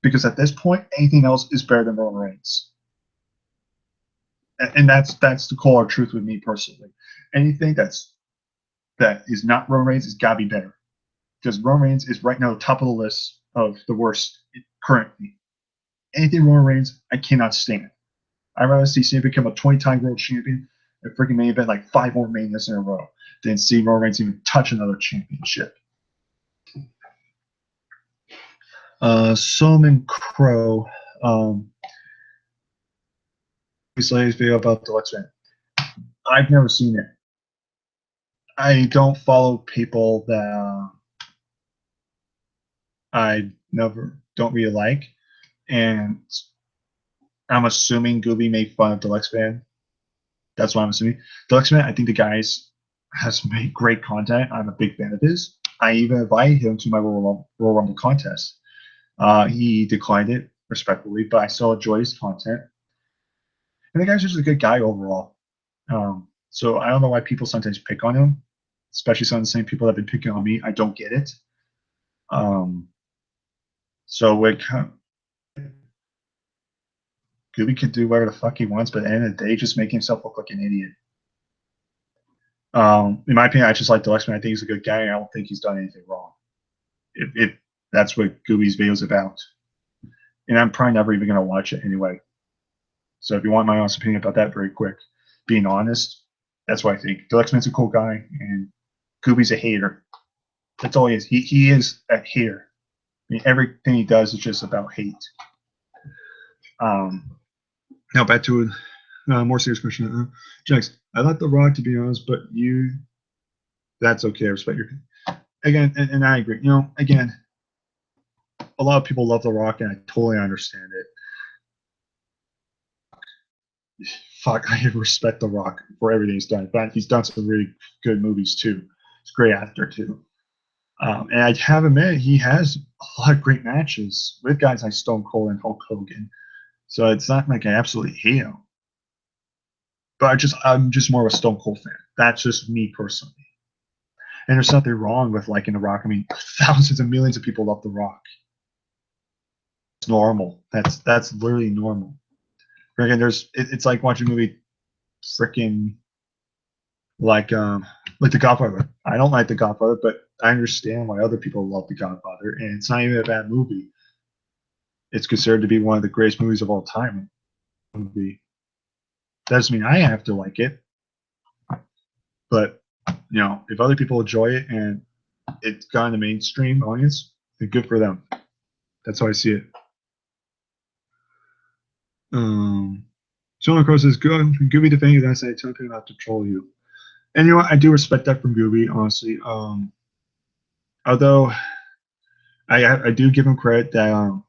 Because at this point, anything else is better than Roman Reigns. And that's the core truth with me personally. Anything that is not Roman Reigns has got to be better. Because Roman Reigns is right now top of the list of the worst currently. Anything Roman Reigns, I cannot stand. I'd rather see Cena become a 20-time world champion and freaking main event like 5 more Manias in a row than see Roman Reigns even touch another championship. Solomon Crow. His latest video about the Lex Man. I've never seen it. I don't follow people that I don't really like, and I'm assuming Gooby made fun of Deluxe Man. That's what I'm assuming. Deluxe Man, I think the guys has made great content. I'm a big fan of his. I even invited him to my Royal Rumble contest. He declined it respectfully, but I still enjoy his content. And the guy's just a good guy overall. So I don't know why people sometimes pick on him, especially some of the same people that have been picking on me. I don't get it. So Gooby can do whatever the fuck he wants, but at the end of the day, just make himself look like an idiot. In my opinion, I just like Deluxe Man. I think he's a good guy. I don't think he's done anything wrong. If that's what Gooby's video is about. And I'm probably never even going to watch it anyway. So if you want my honest opinion about that very quick, being honest, that's what I think. Deluxe Man's a cool guy, and Gooby's a hater. That's all he is. He is a hater. I mean, everything he does is just about hate. Now back to a more serious question. Jax, I like The Rock, to be honest, but that's okay. I respect your again, and I agree. Again, a lot of people love The Rock, and I totally understand it. Fuck, I respect The Rock for everything he's done. In fact, he's done some really good movies too. He's a great actor too. And I have to admit, he has a lot of great matches with guys like Stone Cold and Hulk Hogan. So it's not like I absolutely hate him. But I'm just more of a Stone Cold fan. That's just me personally. And there's nothing wrong with liking The Rock. I mean, thousands and millions of people love The Rock. It's normal. That's literally normal. Again, it's like watching a movie freaking like The Godfather. I don't like The Godfather, but I understand why other people love The Godfather, and it's not even a bad movie. It's considered to be one of the greatest movies of all time. Movie. Doesn't mean I have to like it, but if other people enjoy it and it's gotten the mainstream audience, then good for them. That's how I see it. Someone across says, Gooby defending you, that's I tell people not to troll you. And I do respect that from Gooby, honestly. Although I do give him credit that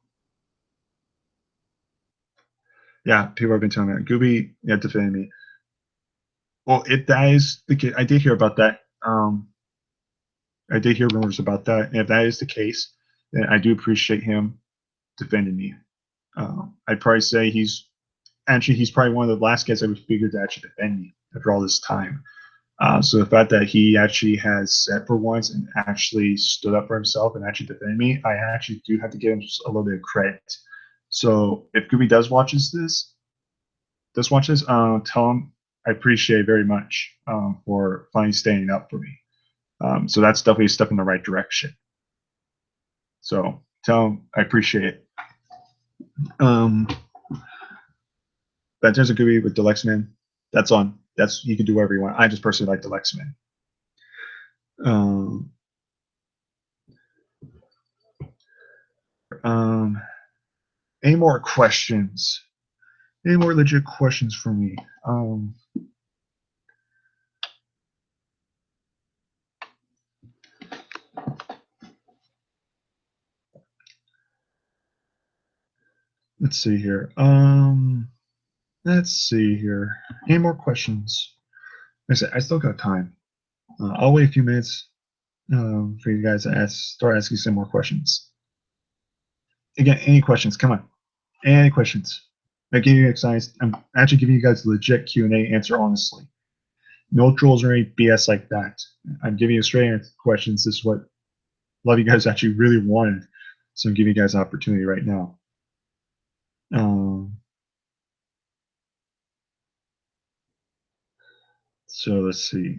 people have been telling me Gooby defending me. Well, if that is the case, I did hear about that. I did hear rumors about that. And if that is the case, then I do appreciate him defending me. I'd probably say he's probably one of the last guys I would figure to actually defend me after all this time. So the fact that he actually has said for once and actually stood up for himself and actually defended me, I actually do have to give him just a little bit of credit. So if Gooby does watch this, tell him I appreciate very much for finally standing up for me. So that's definitely a step in the right direction. So tell him I appreciate it. But there's a Gooby with the Lexman. That's you can do whatever you want. I just personally like the Lexman. Any more questions? Any more legit questions for me? Let's see here. Let's see here. Any more questions? Like I said, I still got time. I'll wait a few minutes for you guys to start asking some more questions. Again, any questions? Come on. Any questions? I'm actually giving you guys a legit Q&A answer, honestly. No trolls or any BS like that. I'm giving you straight questions. This is what a lot of you guys actually really wanted. So I'm giving you guys an opportunity right now. So let's see.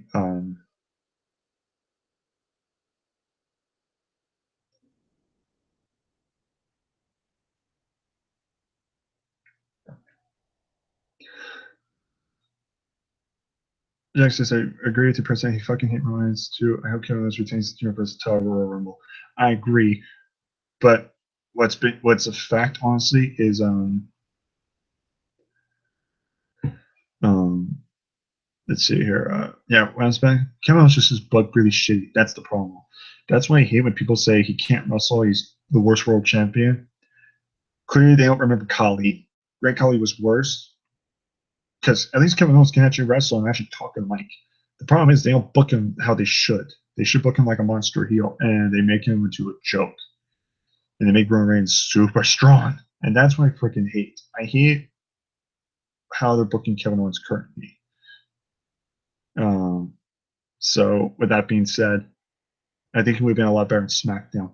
Jackson says, I agree with you, % he fucking hate Rollins too. I hope Kevin Owens retains the Universal title Royal Rumble. I agree. But what's a fact, honestly, is let's see here. Yeah, when I was back, Kevin Owens just is bug really shitty. That's the problem. That's why I hate when people say he can't wrestle. He's the worst world champion. Clearly, they don't remember Khali. Great Khali was worse because at least Kevin Owens can actually wrestle and actually talk in mic. The problem is they don't book him how they should. They should book him like a monster heel, and they make him into a joke. And they make Roman Reigns super strong. And that's what I freaking hate. I hate how they're booking Kevin Owens currently. So with that being said, I think he would have been a lot better in SmackDown.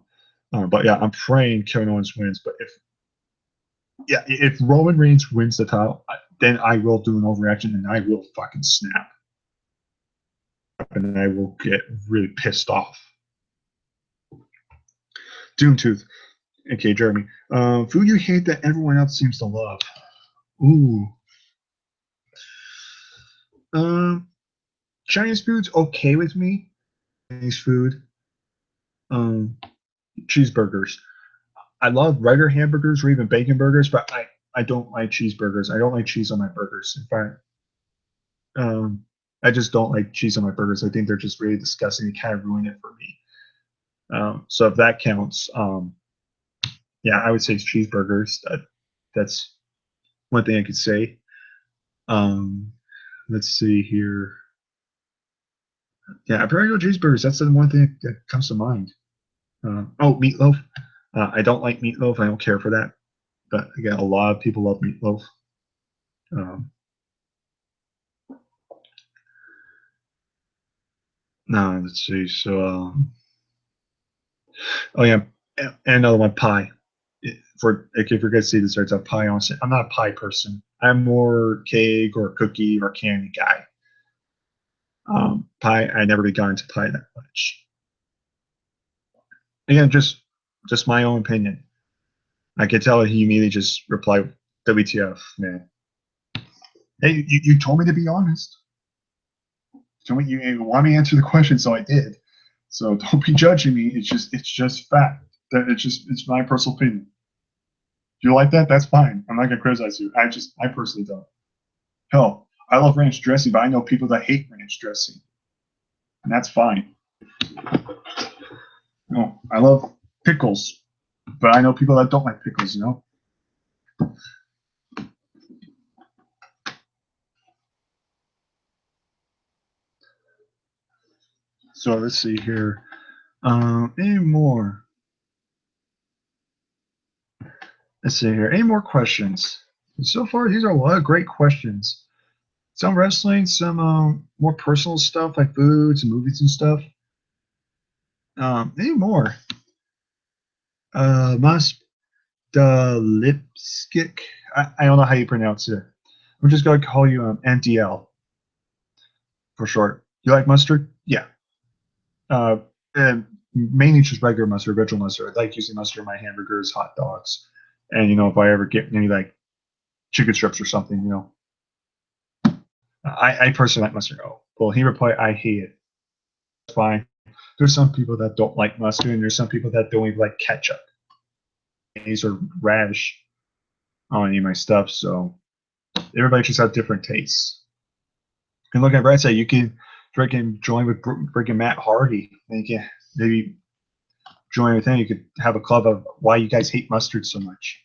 But yeah, I'm praying Kevin Owens wins. But if Roman Reigns wins the title, then I will do an overreaction and I will fucking snap. And I will get really pissed off. Doomtooth. Okay, Jeremy. Food you hate that everyone else seems to love. Ooh. Chinese food's okay with me. Chinese food. Cheeseburgers. I love regular hamburgers or even bacon burgers, but I don't like cheeseburgers. I don't like cheese on my burgers. In fact, I just don't like cheese on my burgers. I think they're just really disgusting. They kind of ruin it for me. So if that counts, yeah, I would say it's cheeseburgers. That's one thing I could say. Let's see here. Yeah, Imperial cheeseburgers. That's the one thing that comes to mind. Meatloaf. I don't like meatloaf. I don't care for that. But again, a lot of people love meatloaf. No, let's see. So, oh yeah, and another one, pie. For if you're gonna see desserts, a pie. Honestly, I'm not a pie person. I'm more cake or cookie or candy guy. Pie. I never really got into pie that much. Again, just my own opinion. I could tell he immediately just replied, "WTF, man." Hey, you told me to be honest. You want me to answer the question, so I did. So don't be judging me. It's just fact. It's my personal opinion. Do you like that? That's fine. I'm not gonna criticize you. I personally don't. Hell, I love ranch dressing, but I know people that hate ranch dressing, and that's fine. I love pickles, but I know people that don't like pickles. So let's see here. Any more? Let's see here. Any more questions? So far, these are a lot of great questions. Some wrestling, some more personal stuff like foods and movies and stuff. Any more? Mas Lipskick. I don't know how you pronounce it. We're just going to call you NTL for short. You like mustard? Yeah. And mainly just regular mustard, vegetable mustard. I like using mustard in my hamburgers, hot dogs, and if I ever get any like chicken strips or something, I personally like mustard. Oh, well, he replied, I hate it. That's fine. There's some people that don't like mustard, and there's some people that don't even like ketchup. These are radish on any of my stuff, so everybody just has different tastes. And look at Brad say you can freaking join with freaking Matt Hardy, and you can maybe join with him. You could have a club of why you guys hate mustard so much.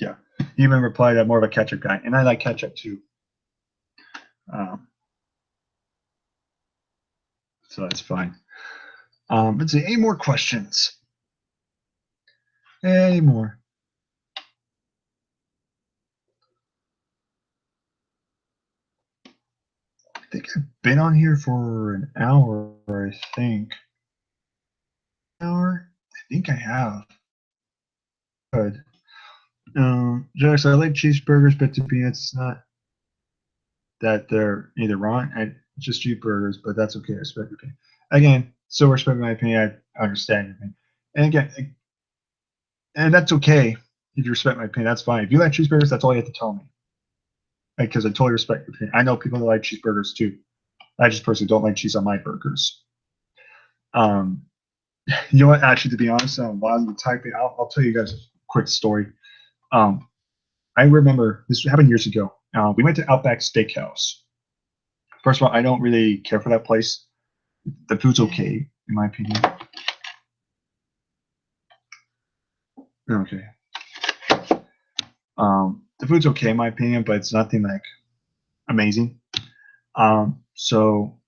Yeah, he even replied that more of a ketchup guy, and I like ketchup too. So that's fine. Let's see, any more questions? Any more? I think I've been on here for an hour, I think. Hour? I think I have. Good. Josh, I like cheeseburgers, but to be honest, it's not that they're either wrong. It's just cheeseburgers, but that's okay. I respect your opinion. Again, still respect my opinion. I understand your opinion. And again, and that's okay if you respect my opinion. That's fine. If you like cheeseburgers, that's all you have to tell me. Because I totally respect your opinion. I know people that like cheeseburgers too. I just personally don't like cheese on my burgers. You know what? Actually, to be honest, while you type it out, I'll tell you guys a quick story. I remember this happened years ago. We went to Outback Steakhouse. First of all, I don't really care for that place. The food's okay, in my opinion. Okay. The food's okay, in my opinion, but it's nothing like amazing. So,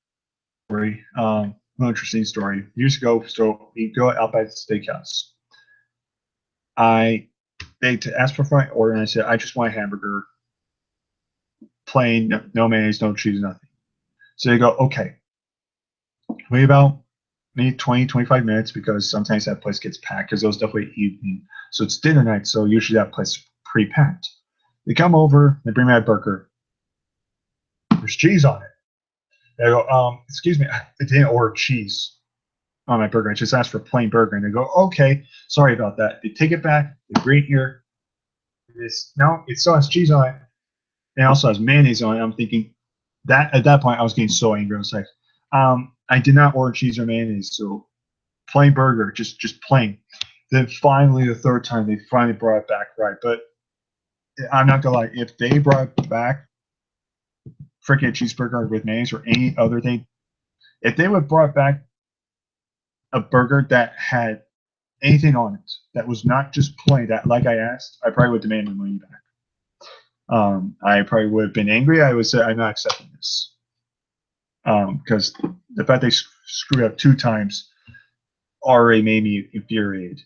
interesting story. Years ago, so we go out by the steakhouse. They asked for my order, and I said, I just want a hamburger, plain, no mayonnaise, no cheese, nothing. So they go, okay. Wait about maybe 20, 25 minutes because sometimes that place gets packed because it was definitely evening. So it's dinner night, so usually that place is pre-packed. They come over, they bring me a burger. There's cheese on it. They go, excuse me, I didn't order cheese on my burger. I just asked for a plain burger. And they go, okay, sorry about that. They take it back, they bring it here. No, it still has cheese on it. And it also has mayonnaise on it. I'm thinking that at that point I was getting so angry. I was like, I did not order cheese or mayonnaise, so plain burger, just plain. Then finally the third time they finally brought it back right. But I'm not gonna lie, if they brought it back freaking cheeseburger with mayonnaise or any other thing, if they would have brought back a burger that had anything on it that was not just plain, that like I asked, I probably would demand my money back. I probably would have been angry. I would say I'm not accepting this because the fact they screwed up 2 times already made me infuriated.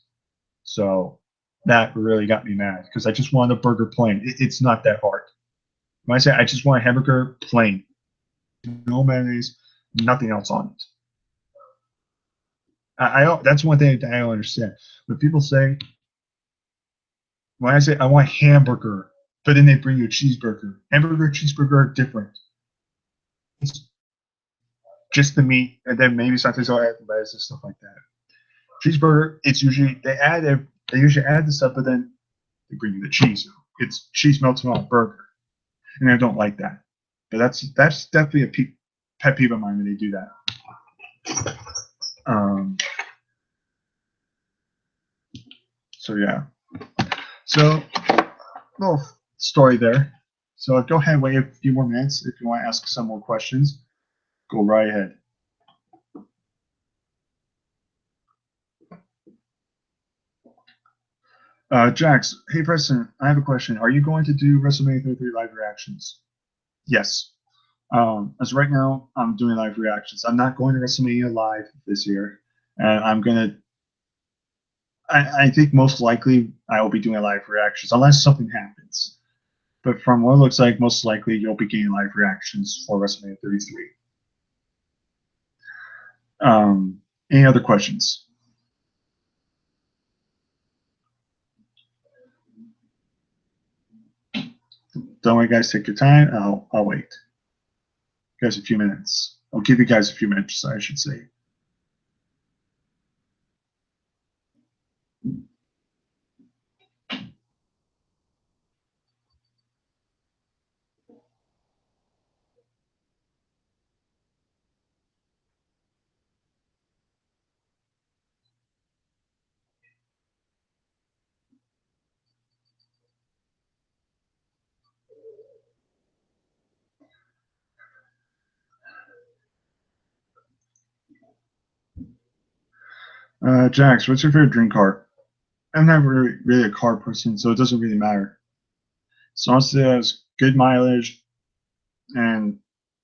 So that really got me mad because I just wanted a burger plain. It's not that hard. When I say I just want a hamburger plain, no mayonnaise, nothing else on it. I that's one thing that I don't understand. When people say, when I say I want hamburger, but then they bring you a cheeseburger, hamburger, cheeseburger are different. It's just the meat, and then maybe sometimes they'll add lettuce and stuff like that. Cheeseburger, it's usually they usually add the stuff, but then they bring you the cheese. It's cheese melted on a burger, and I don't like that. But that's definitely a pet peeve of mine when they do that. So yeah. So little story there. So go ahead, wait a few more minutes if you want to ask some more questions. Go right ahead. Jax, hey Preston, I have a question. Are you going to do WrestleMania 33 live reactions? Yes. As right now, I'm doing live reactions. I'm not going to WrestleMania live this year, and I'm gonna. I think most likely I will be doing live reactions unless something happens. But from what it looks like, most likely you'll be getting live reactions for WrestleMania 33. Any other questions? Don't worry, guys. Take your time. I'll wait. Guys, a few minutes. I'll give you guys a few minutes, I should say. Jax, what's your favorite dream car? I'm not really a car person, so it doesn't really matter. So long as it has good mileage and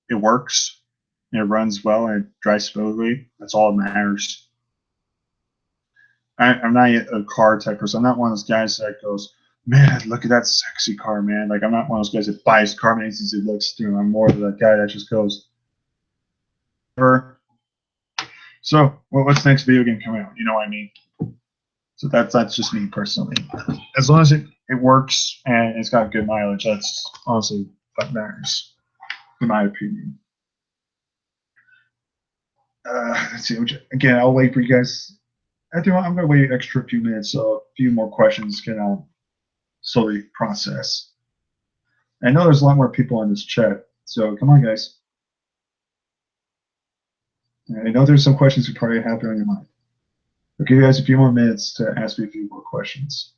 it works and it runs well and it drives smoothly, that's all that matters. I'm not a car type person. I'm not one of those guys that goes, man, look at that sexy car, man. Like I'm not one of those guys that buys car magazines and looks through. I'm more of that guy that just goes, "Ever." So, what's the next video game coming out? You know what I mean? So that's just me personally. As long as it works and it's got good mileage, that's honestly what matters, in my opinion. Let's see. Again, I'll wait for you guys. I'm going to wait an extra few minutes so a few more questions can slowly process. I know there's a lot more people on this chat, so come on, guys. I know there's some questions you probably have on your mind. I'll give you guys a few more minutes to ask me a few more questions.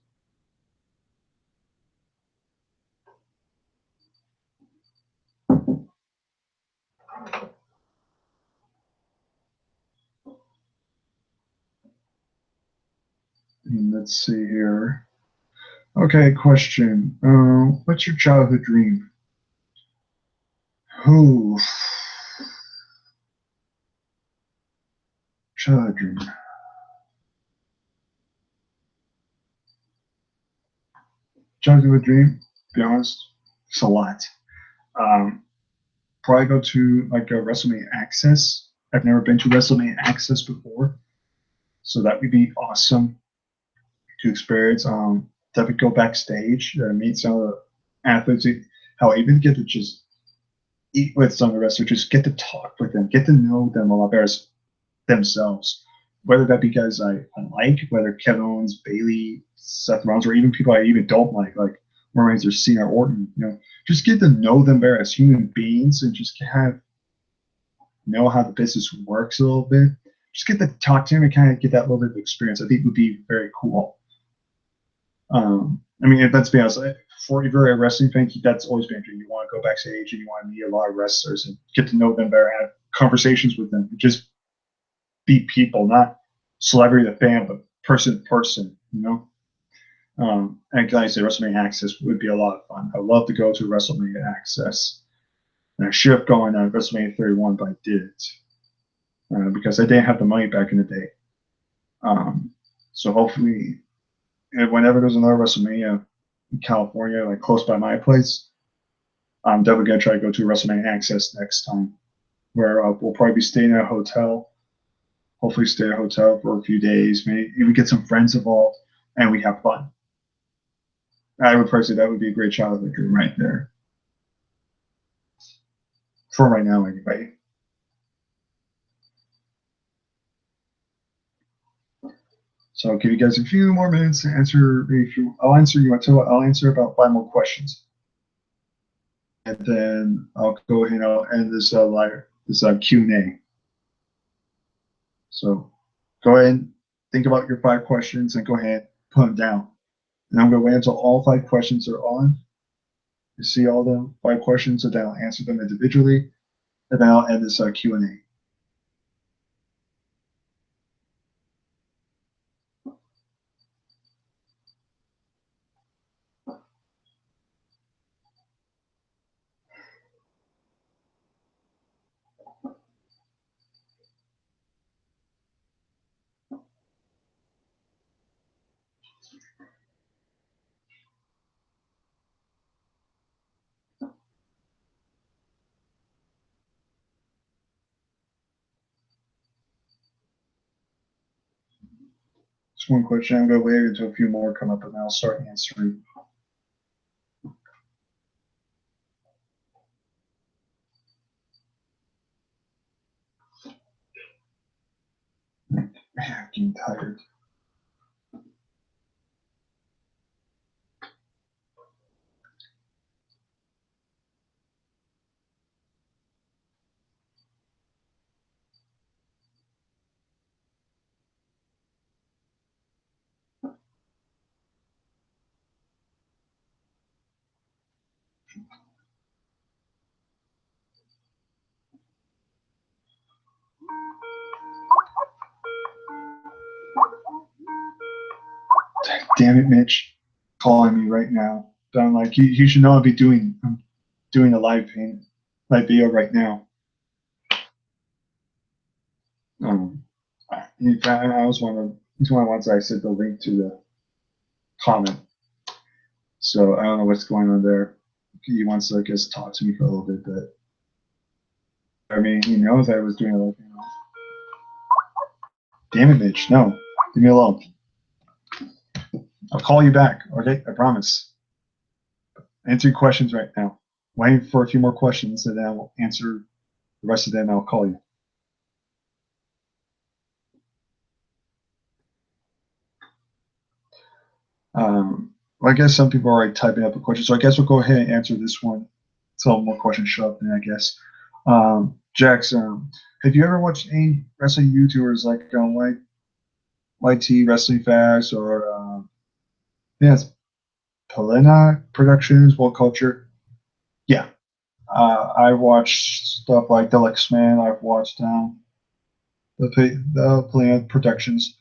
Let's see here. Okay, question. What's your childhood dream? Who? Childhood dream. Childhood dream, to be honest, it's a lot. Probably go to like a WrestleMania Access. I've never been to WrestleMania Access before, so that would be awesome to experience. Definitely go backstage, meet some of the athletes. How I even get to just eat with some of the wrestlers, just get to talk with them, get to know them a lot better themselves. Whether that be guys I like, whether Kevin Owens, Bailey, Seth Rollins, or even people I even don't like Roman Reigns or Cena or Orton, just get to know them better as human beings and just kind of know how the business works a little bit. Just get to talk to them and kind of get that little bit of experience. I think would be very cool. I mean, let's be honest, for if you're a wrestling fan, that's always been a dream. You want to go backstage and you want to meet a lot of wrestlers and get to know them better, have conversations with them, just be people, not celebrity to fan, but person to person, and like I said, WrestleMania Access would be a lot of fun. I'd love to go to WrestleMania Access. And I should have gone to WrestleMania 31, but I didn't because I didn't have the money back in the day. So hopefully, whenever there's another WrestleMania in California, like close by my place, I'm definitely gonna try to go to WrestleMania Access next time, where we'll probably be staying at a hotel. Hopefully, stay at a hotel for a few days. Maybe we get some friends involved, and we have fun. I would probably say that would be a great childhood dream right there. For right now, anyway. So I'll give you guys a few more minutes to answer. I'll answer you until I'll answer about 5 more questions, and then I'll go ahead and I'll end this Q&A. So go ahead and think about your 5 questions and go ahead and put them down. And I'm going to wait until all 5 questions are on. You see all the 5 questions, and then I'll answer them individually, and then I'll end this Q&A. Just one question. I'm going to wait until a few more come up, and then I'll start answering. Man, I'm getting tired. Damn it, Mitch, calling me right now. But I'm like, you should know I'm doing a live video right now. In fact, he's one of the ones I sent the link to the comment. So I don't know what's going on there. He wants to, I guess, talk to me for a little bit, but I mean, he knows I was doing a live video. Damn it, Mitch, no, leave me alone. I'll call you back, okay? I promise. Answer your questions right now. Waiting for a few more questions, and then I'll answer the rest of them. I'll call you. Well, I guess some people are already typing up a question, so I guess we'll go ahead and answer this one until more questions show up. Then I guess, Jackson, have you ever watched any wrestling YouTubers like YT Wrestling Facts or yes, Polina Productions, World Culture? Yeah, I watched stuff like Deluxe Man. I've watched the Polina Productions.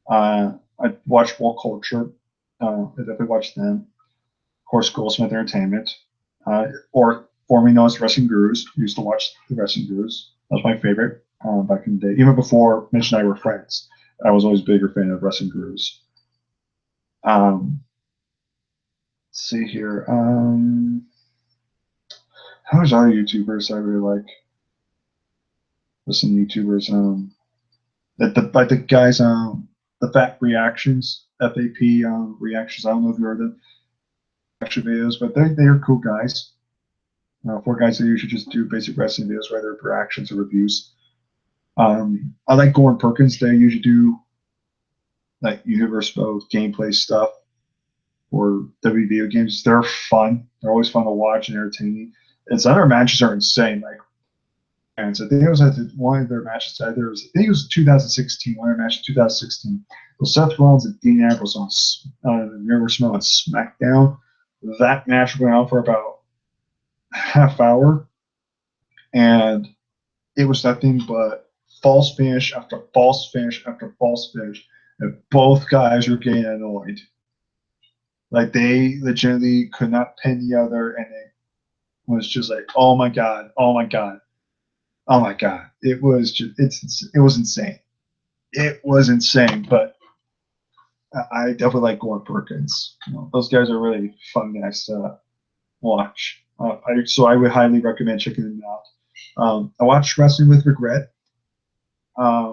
I watched World Culture. I definitely watched them. Of course, Goldsmith Entertainment, or formerly known as Wrestling Gurus. Used to watch the Wrestling Gurus. That was my favorite back in the day. Even before Mitch and I were friends, I was always a bigger fan of Wrestling Gurus. Let's see here. How's other YouTubers I really like? Listen, YouTubers. Like the guys. The Fat Reactions, FAP reactions. I don't know if you heard them reaction videos, but they are cool guys. For guys that usually just do basic wrestling videos, whether reactions or reviews. I like Gordon Perkins. They usually do like universe mode gameplay stuff for W video games. They're fun. They're always fun to watch and entertaining. And some of their matches are insane. Like, and so I think it was at one of their matches. I think it was 2016. One of their matches, 2016. Well, Seth Rollins and Dean Ambrose on Universe mode on SmackDown. That match went on for about half hour, and it was nothing but false finish after false finish after false finish, and both guys were getting annoyed. Like they legitimately could not pin the other, and it was just like, oh my god, oh my god, oh my god. It was insane. It was insane, but I definitely like Gordon Perkins. Those guys are really fun guys to watch. So I would highly recommend checking them out. I watched Wrestling with Regret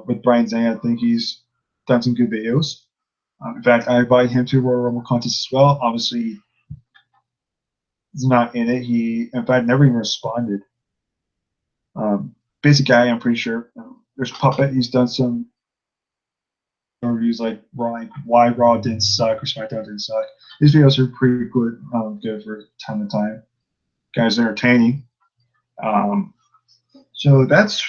with Brian Zane. I think he's done some good videos. In fact, I invited him to Royal Rumble contest as well. Obviously, he's not in it. He, in fact, never even responded. Basic guy, I'm pretty sure. There's Puppet. He's done some reviews like why Raw didn't suck or SmackDown didn't suck. His videos are pretty good, good for time to time. Guys, entertaining. So that's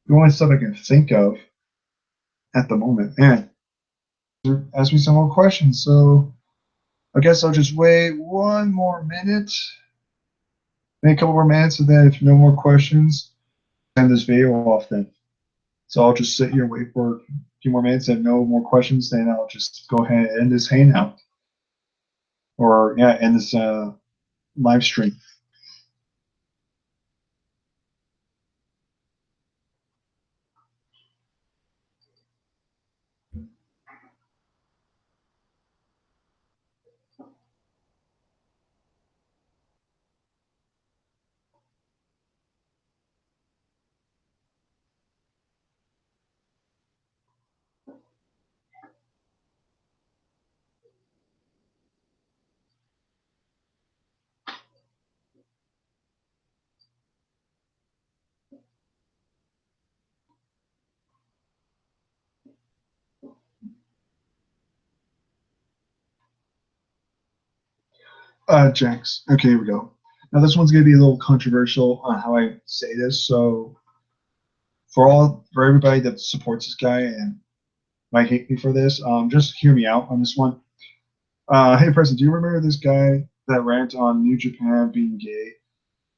the only stuff I can think of at the moment. And ask me some more questions. So I guess I'll just wait one more minute, maybe a couple more minutes, and then if no more questions, end this video off then. So I'll just sit here and wait for a few more minutes, and no more questions, then I'll just go ahead and end this hangout. Or yeah, end this live stream. Jenks. Okay, here we go. Now this one's gonna be a little controversial on how I say this. So for everybody that supports this guy and might hate me for this, just hear me out on this one. Hey, President, do you remember this guy that rant on New Japan being gay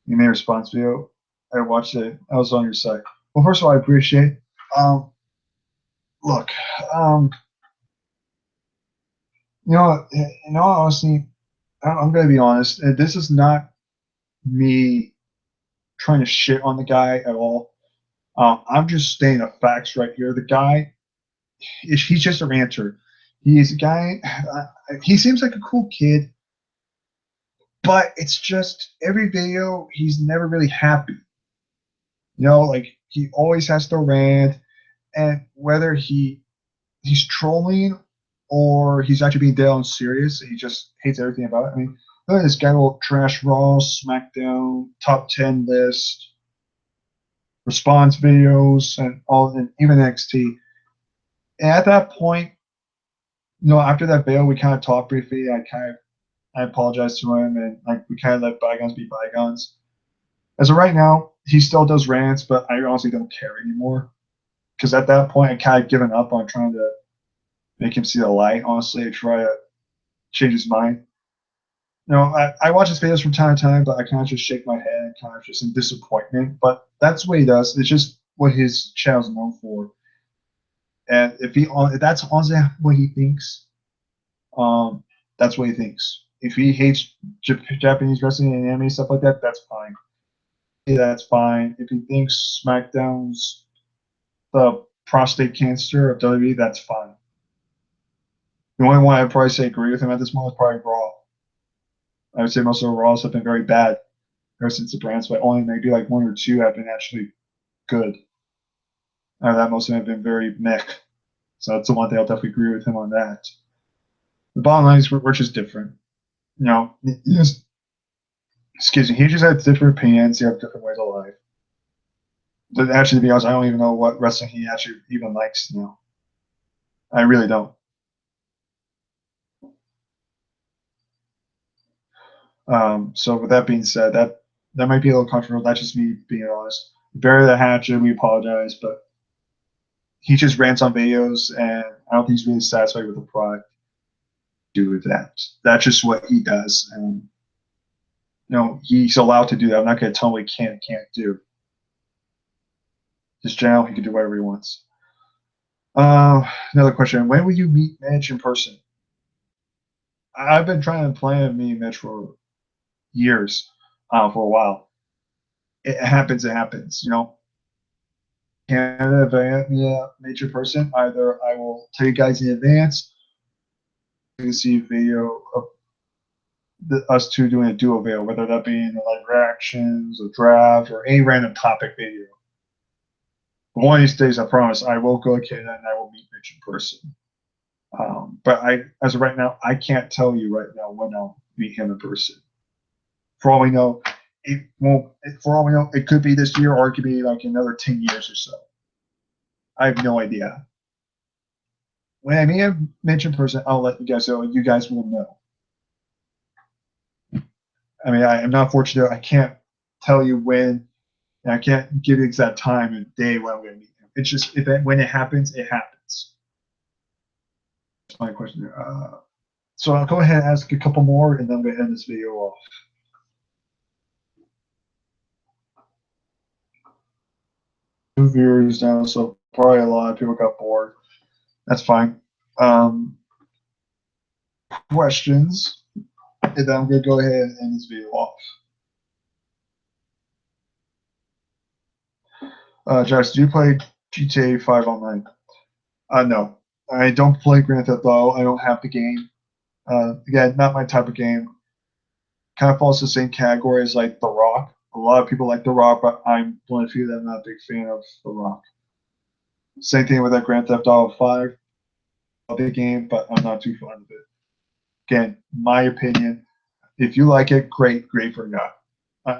in their response video? I watched it. I was on your side. Well, first of all, I appreciate. Um, look, um, in all honesty, I'm going to be honest. This is not me trying to shit on the guy at all. I'm just stating the facts right here. The guy, he's just a ranter. He's a guy. He seems like a cool kid, but it's just every video he's never really happy. Like he always has to rant, and whether he's trolling or he's actually being dead on serious, he just hates everything about it. I mean, look at this guy will trash Raw, SmackDown, top 10 list, response videos, and all, and even NXT. And at that point, after that video, we kind of talked briefly. I apologized to him, and like we kind of let bygones be bygones. As of right now, he still does rants, but I honestly don't care anymore. Because at that point, I kind of given up on trying to make him see the light. Honestly, I try to change his mind. I watch his videos from time to time, but I kind of just shake my head and kind of just in disappointment. But that's what he does. It's just what his channel's known for. And if that's honestly what he thinks, that's what he thinks. If he hates Japanese wrestling and anime stuff like that, that's fine. That's fine. If he thinks SmackDown's the prostate cancer of WWE, that's fine. The only one I'd probably say agree with him at this moment is probably Raw. I would say most of the Raws have been very bad ever since the brands, but only maybe like one or two have been actually good. That most of them have been very meh. So that's the one thing I'll definitely agree with him on that. The bottom line is we're just different. Excuse me, he just has different opinions. He has different ways of life. But actually, to be honest, I don't even know what wrestling he actually even likes now. I really don't. So with that being said, that might be a little controversial. That's just me being honest. Bury the hatchet. We apologize, but he just rants on videos, and I don't think he's really satisfied with the product. Do with that. That's just what he does, and he's allowed to do that. I'm not going to tell him what he can and can't do. This channel, he can do whatever he wants. Another question: when will you meet Mitch in person? I've been trying to plan meeting Mitch for years, for a while. It happens. It happens. Canada, if I meet a major person, either I will tell you guys in advance. You can see a video of us two doing a duo video, whether that be in live reactions, a draft, or any random topic video. But one of these days, I promise, I will go to Canada and I will meet Mitch in person. But as of right now, I can't tell you right now when I'll meet him in person. For all we know, it won't. For all we know, it could be this year, or it could be like another 10 years or so. I have no idea. When I meet him in person, I'll let you guys know. You guys will know. I mean, I am not fortunate. I can't tell you when, and I can't give you exact time and day when I'm going to meet him. It's just when it happens, it happens. That's my question there. So I'll go ahead and ask a couple more, and then I'm going to end this video off. 2 viewers now, so probably a lot of people got bored. That's fine. Questions, and then I'm going to go ahead and end this video off. Josh, do you play GTA 5 online? No, I don't play Grand Theft Auto. I don't have the game. Again, not my type of game. Kind of falls in the same category as like The Rock. A lot of people like The Rock, but I'm one of the few that I'm not a big fan of The Rock. Same thing with that Grand Theft Auto 5. A big game, but I'm not too fond of it. Again, my opinion. If you like it, great for you.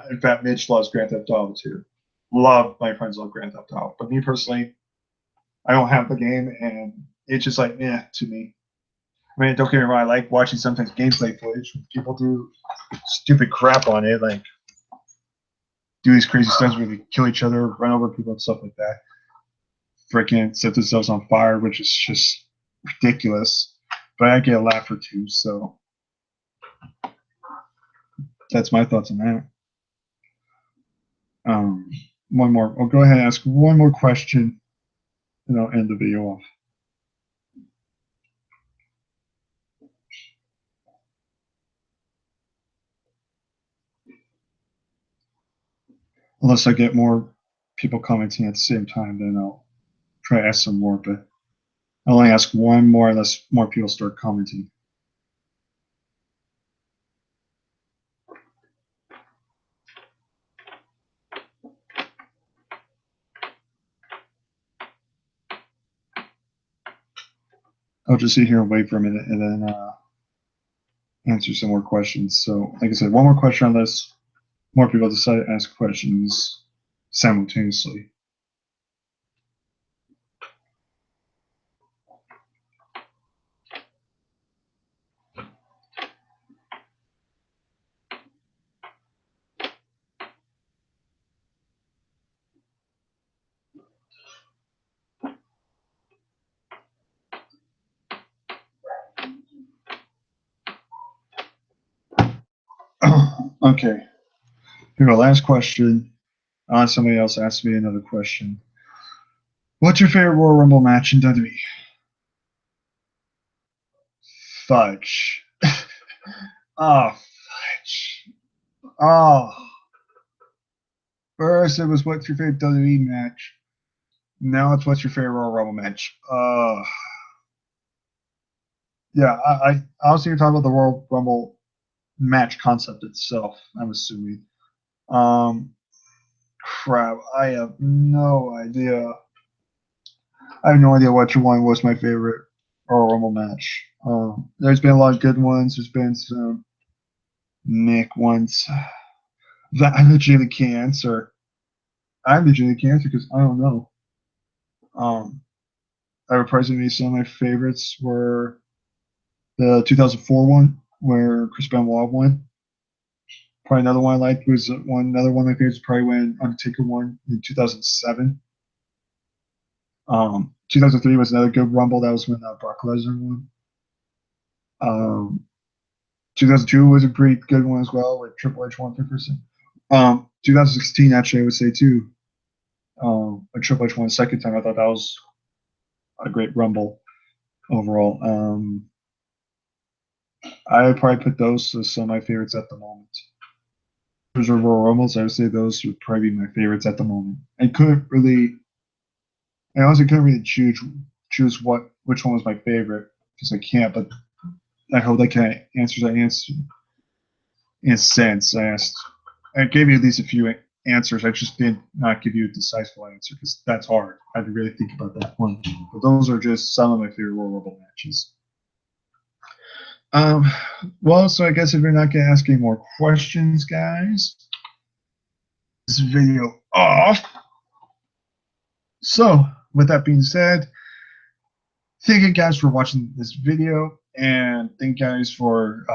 In fact, Mitch loves Grand Theft Auto too. My friends love Grand Theft Auto. But me personally, I don't have the game, and it's just like, to me. I mean, don't get me wrong, I like watching sometimes gameplay footage when people do stupid crap on it, like do these crazy stunts where they kill each other, run over people, and stuff like that. Freaking set themselves on fire, which is just ridiculous. But I get a laugh or two, so that's my thoughts on that. One more. I'll go ahead and ask one more question, and I'll end the video off. Unless I get more people commenting at the same time, then I'll try to ask some more. But I'll only ask one more unless more people start commenting. I'll just sit here and wait for a minute and then answer some more questions. So, like I said, one more question unless more people decide to ask questions simultaneously. Okay. Here, our last question. Somebody else asked me another question. What's your favorite Royal Rumble match in WWE? Fudge. Oh, fudge. Oh. First, it was what's your favorite WWE match. Now it's what's your favorite Royal Rumble match. Yeah, I honestly, you're talking about the Royal Rumble match concept itself, I'm assuming. Crap, I have no idea. I have no idea which one was my favorite Royal Rumble match. There's been a lot of good ones. There's been some Nick ones that I legitimately can't answer. I legitimately can't answer because I don't know. I would probably say some of my favorites were the 2004 one where Chris Benoit won. Probably another one I liked was another one of my favorites probably when Undertaker won in 2007. 2003 was another good Rumble. That was when Brock Lesnar won. 2002 was a pretty good one as well with Triple H won for first time. 2016 actually I would say too. When Triple H won the second time, I thought that was a great Rumble overall. I would probably put those as some of my favorites at the moment. Those are Royal Rumbles. I would say those would probably be my favorites at the moment. I honestly couldn't really choose which one was my favorite because I can't. But I hope that kind of answers that answer. In a sense, I gave you at least a few answers. I just did not give you a decisive answer because that's hard. I had to really think about that one. But those are just some of my favorite Royal Rumble matches. Well, so I guess if you're not going to ask any more questions, guys, this video off. So, with that being said, thank you guys for watching this video, and thank you guys for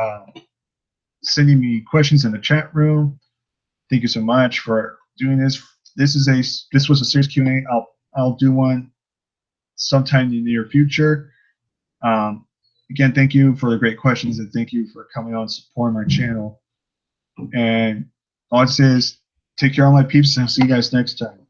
sending me questions in the chat room. Thank you so much for doing this. This was a serious Q&A. I'll do one sometime in the near future. Again, thank you for the great questions, and thank you for coming on and supporting my channel. And all I'd say is take care of my peeps, and I'll see you guys next time.